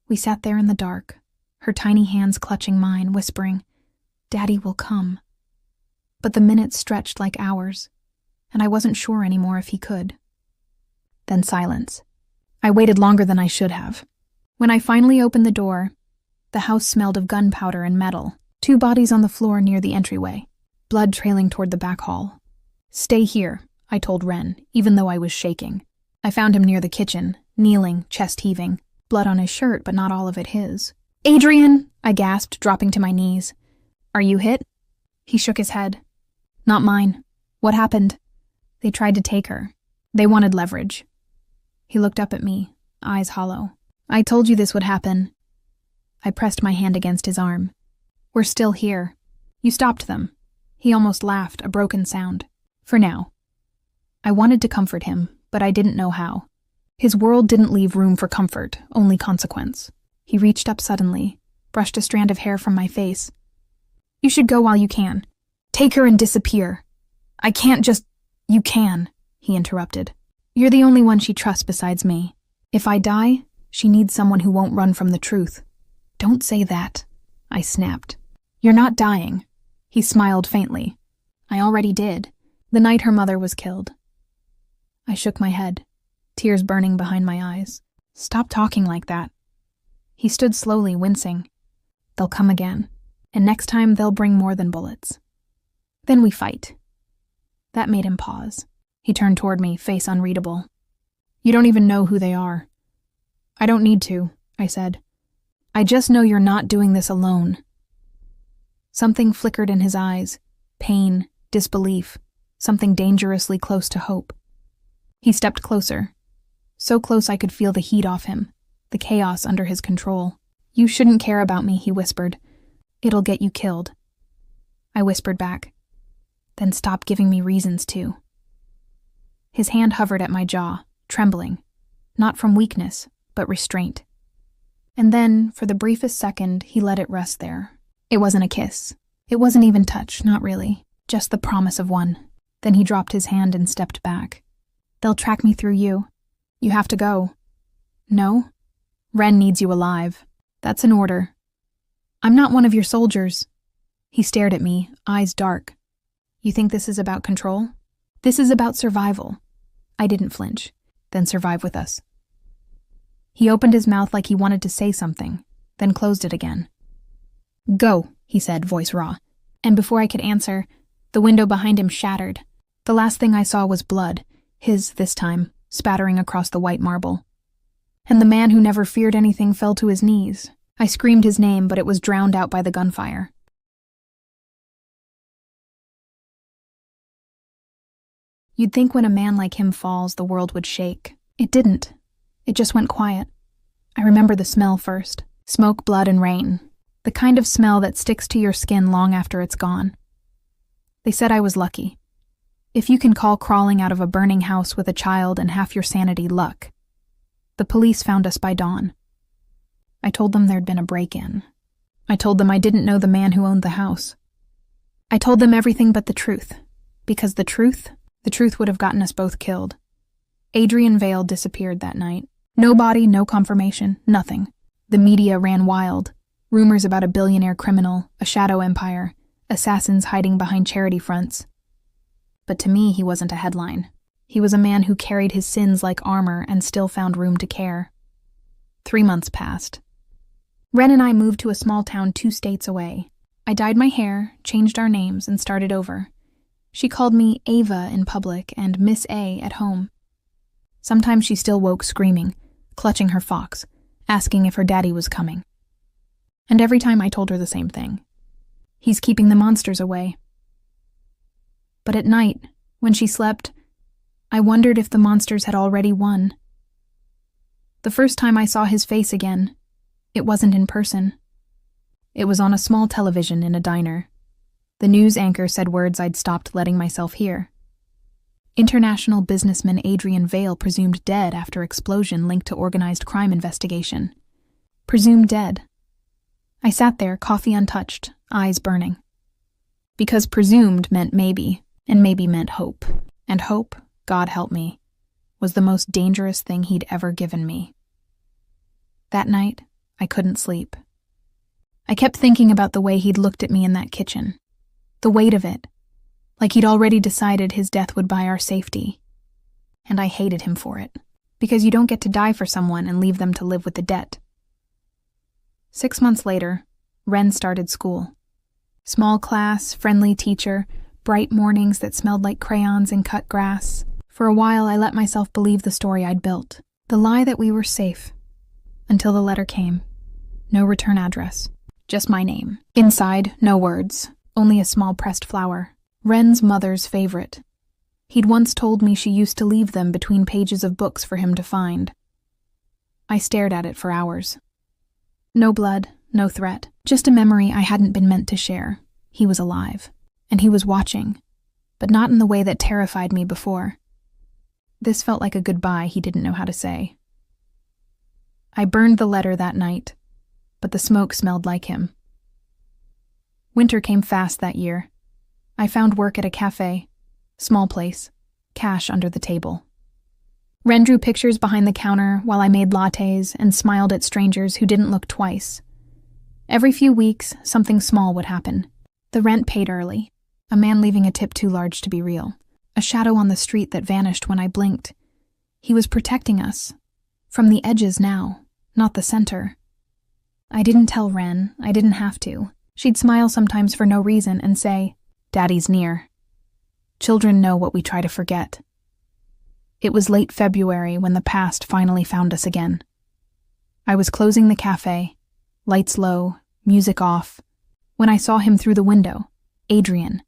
We sat there in the dark, her tiny hands clutching mine, whispering, "Daddy will come." But the minutes stretched like hours, and I wasn't sure anymore if he could. Then silence. I waited longer than I should have. When I finally opened the door, the house smelled of gunpowder and metal. 2 bodies on the floor near the entryway, blood trailing toward the back hall. "Stay here," I told Ren, even though I was shaking. I found him near the kitchen, kneeling, chest heaving, blood on his shirt, but not all of it his. Adrian, I gasped, dropping to my knees. Are you hit? He shook his head. Not mine. What happened? They tried to take her. They wanted leverage. He looked up at me, eyes hollow. I told you this would happen. I pressed my hand against his arm. We're still here. You stopped them. He almost laughed, a broken sound. For now. I wanted to comfort him, but I didn't know how. His world didn't leave room for comfort, only consequence. He reached up suddenly, brushed a strand of hair from my face. You should go while you can. Take her and disappear. I can't just... You can, he interrupted. You're the only one she trusts besides me. If I die, she needs someone who won't run from the truth. Don't say that, I snapped. You're not dying. He smiled faintly. I already did, the night her mother was killed. I shook my head, tears burning behind my eyes. Stop talking like that. He stood slowly, wincing. They'll come again, and next time they'll bring more than bullets. Then we fight. That made him pause. He turned toward me, face unreadable. You don't even know who they are. I don't need to, I said. I just know you're not doing this alone. Something flickered in his eyes. Pain, disbelief, something dangerously close to hope. He stepped closer. So close I could feel the heat off him, the chaos under his control. You shouldn't care about me, he whispered. It'll get you killed. I whispered back. Then stop giving me reasons to. His hand hovered at my jaw, trembling, not from weakness, but restraint. And then, for the briefest second, he let it rest there. It wasn't a kiss. It wasn't even touch, not really. Just the promise of one. Then he dropped his hand and stepped back. They'll track me through you. You have to go. No? Ren needs you alive. That's an order. I'm not one of your soldiers. He stared at me, eyes dark. You think this is about control? This is about survival. I didn't flinch. Then survive with us. He opened his mouth like he wanted to say something, then closed it again. Go, he said, voice raw. And before I could answer, the window behind him shattered. The last thing I saw was blood, his this time, spattering across the white marble. And the man who never feared anything fell to his knees. I screamed his name, but it was drowned out by the gunfire. You'd think when a man like him falls, the world would shake. It didn't. It just went quiet. I remember the smell first. Smoke, blood, and rain. The kind of smell that sticks to your skin long after it's gone. They said I was lucky. If you can call crawling out of a burning house with a child and half your sanity luck. The police found us by dawn. I told them there'd been a break-in. I told them I didn't know the man who owned the house. I told them everything but the truth. Because the truth would have gotten us both killed. Adrian Vale disappeared that night. No body, no confirmation, nothing. The media ran wild. Rumors about a billionaire criminal, a shadow empire, assassins hiding behind charity fronts. But to me, he wasn't a headline. He was a man who carried his sins like armor and still found room to care. 3 months passed. Ren and I moved to a small town 2 states away. I dyed my hair, changed our names, and started over. She called me Ava in public and Miss A at home. Sometimes she still woke screaming, clutching her fox, asking if her daddy was coming. And every time I told her the same thing. He's keeping the monsters away. But at night, when she slept, I wondered if the monsters had already won. The first time I saw his face again, it wasn't in person. It was on a small television in a diner. The news anchor said words I'd stopped letting myself hear. International businessman Adrian Vale presumed dead after explosion linked to organized crime investigation. Presumed dead. I sat there, coffee untouched, eyes burning. Because presumed meant maybe, and maybe meant hope. And hope, God help me, was the most dangerous thing he'd ever given me. That night, I couldn't sleep. I kept thinking about the way he'd looked at me in that kitchen. The weight of it. Like he'd already decided his death would buy our safety. And I hated him for it. Because you don't get to die for someone and leave them to live with the debt. 6 months later, Ren started school. Small class, friendly teacher, bright mornings that smelled like crayons and cut grass. For a while, I let myself believe the story I'd built. The lie that we were safe. Until the letter came. No return address. Just my name. Inside, no words. Only a small pressed flower. Wren's mother's favorite. He'd once told me she used to leave them between pages of books for him to find. I stared at it for hours. No blood, no threat. Just a memory I hadn't been meant to share. He was alive. And he was watching. But not in the way that terrified me before. This felt like a goodbye he didn't know how to say. I burned the letter that night, but the smoke smelled like him. Winter came fast that year. I found work at a cafe, small place, cash under the table. Wren drew pictures behind the counter while I made lattes and smiled at strangers who didn't look twice. Every few weeks, something small would happen. The rent paid early, a man leaving a tip too large to be real, a shadow on the street that vanished when I blinked. He was protecting us. From the edges now, not the center. I didn't tell Wren, I didn't have to. She'd smile sometimes for no reason and say, "Daddy's near." Children know what we try to forget. It was late February when the past finally found us again. I was closing the cafe, lights low, music off, when I saw him through the window, Adrian,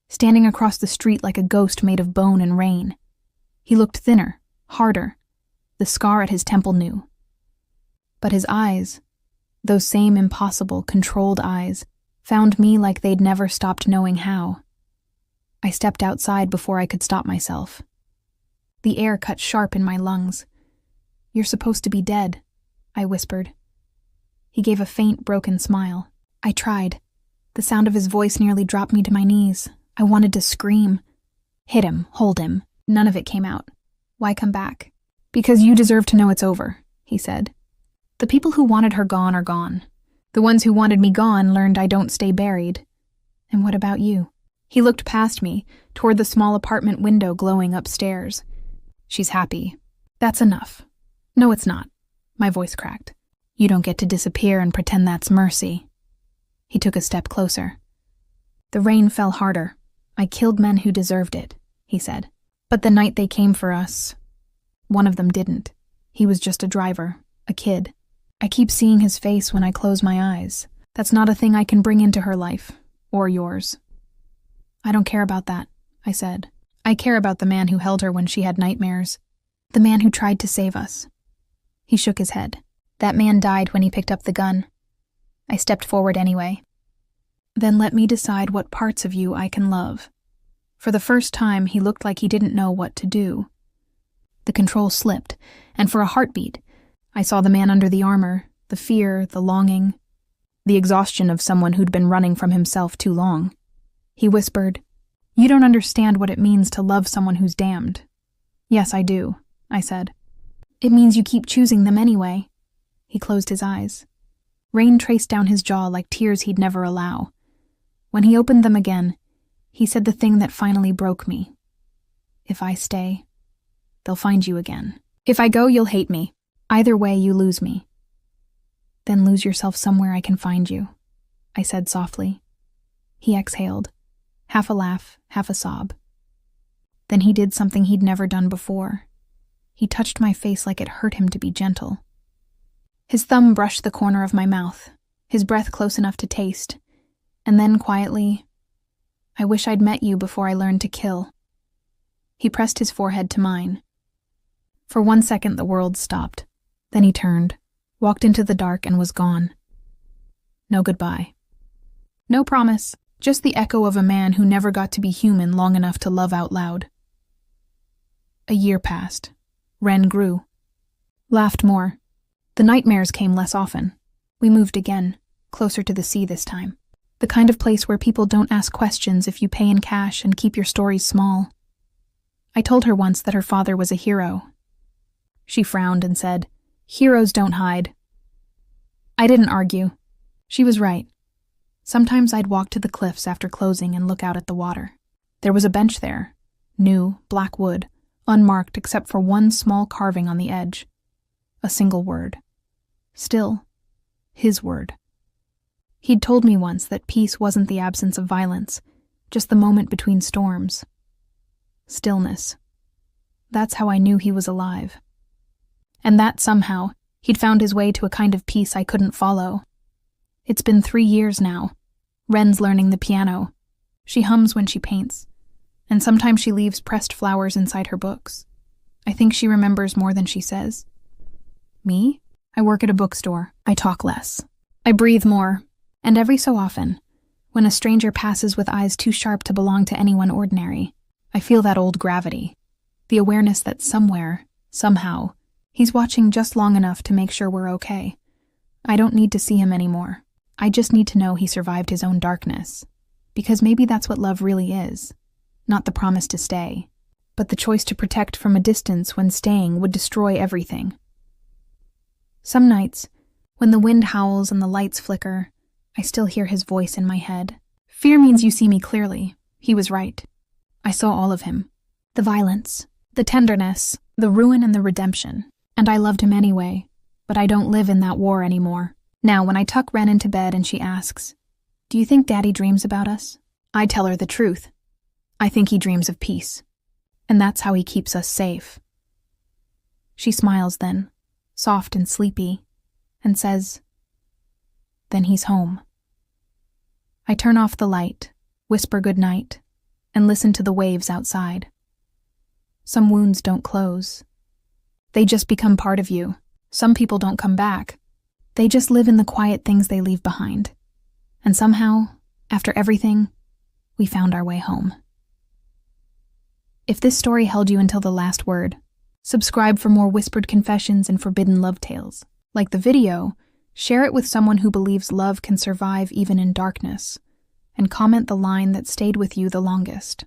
standing across the street like a ghost made of bone and rain. He looked thinner, harder, the scar at his temple new. But his eyes, those same impossible, controlled eyes, found me like they'd never stopped knowing how. I stepped outside before I could stop myself. The air cut sharp in my lungs. "You're supposed to be dead," I whispered. He gave a faint, broken smile. I tried. The sound of his voice nearly dropped me to my knees. I wanted to scream. "Hit him, hold him." None of it came out. "Why come back?" "Because you deserve to know it's over," he said. "The people who wanted her gone are gone. The ones who wanted me gone learned I don't stay buried. And what about you?" He looked past me, toward the small apartment window glowing upstairs. "She's happy. That's enough." "No, it's not." My voice cracked. "You don't get to disappear and pretend that's mercy." He took a step closer. "The rain fell harder. I killed men who deserved it," he said. "But the night they came for us, one of them didn't. He was just a driver, a kid. I keep seeing his face when I close my eyes. That's not a thing I can bring into her life, or yours." "I don't care about that," I said. "I care about the man who held her when she had nightmares. The man who tried to save us." He shook his head. "That man died when he picked up the gun." I stepped forward anyway. "Then let me decide what parts of you I can love." For the first time, he looked like he didn't know what to do. The control slipped, and for a heartbeat, I saw the man under the armor, the fear, the longing, the exhaustion of someone who'd been running from himself too long. He whispered, "You don't understand what it means to love someone who's damned." "Yes, I do," I said. "It means you keep choosing them anyway." He closed his eyes. Rain traced down his jaw like tears he'd never allow. When he opened them again, he said the thing that finally broke me. "If I stay, they'll find you again. If I go, you'll hate me. Either way, you lose me." "Then lose yourself somewhere I can find you," I said softly. He exhaled, half a laugh, half a sob. Then he did something he'd never done before. He touched my face like it hurt him to be gentle. His thumb brushed the corner of my mouth, his breath close enough to taste, and then quietly, "I wish I'd met you before I learned to kill." He pressed his forehead to mine. For 1 second the world stopped. Then he turned, walked into the dark and was gone. No goodbye. No promise, just the echo of a man who never got to be human long enough to love out loud. A year passed. Wren grew. Laughed more. The nightmares came less often. We moved again, closer to the sea this time. The kind of place where people don't ask questions if you pay in cash and keep your stories small. I told her once that her father was a hero. She frowned and said, "Heroes don't hide." I didn't argue. She was right. Sometimes I'd walk to the cliffs after closing and look out at the water. There was a bench there, new, black wood, unmarked except for one small carving on the edge. A single word. Still, his word. He'd told me once that peace wasn't the absence of violence, just the moment between storms. Stillness. That's how I knew he was alive. And that somehow, He'd found his way to a kind of peace I couldn't follow. It's been 3 years now. Ren's learning the piano. She hums when she paints, and sometimes she leaves pressed flowers inside her books. I think she remembers more than she says. Me? I work at a bookstore. I talk less. I breathe more, and every so often, when a stranger passes with eyes too sharp to belong to anyone ordinary, I feel that old gravity, the awareness that somewhere, somehow, he's watching just long enough to make sure we're okay. I don't need to see him anymore. I just need to know he survived his own darkness, because maybe that's what love really is. Not the promise to stay, but the choice to protect from a distance when staying would destroy everything. Some nights, when the wind howls and the lights flicker, I still hear his voice in my head. Fear means you see me clearly. He was right. I saw all of him. The violence, the tenderness, the ruin and the redemption. And I loved him anyway, but I don't live in that war anymore. Now, when I tuck Ren into bed and she asks, "Do you think Daddy dreams about us?" I tell her the truth. I think he dreams of peace. And that's how he keeps us safe. She smiles then, soft and sleepy, and says, "Then he's home." I turn off the light, whisper goodnight, and listen to the waves outside. Some wounds don't close. They just become part of you. Some people don't come back. They just live in the quiet things they leave behind. And somehow, after everything, we found our way home. If this story held you until the last word, subscribe for more whispered confessions and forbidden love tales. Like the video, share it with someone who believes love can survive even in darkness, and comment the line that stayed with you the longest.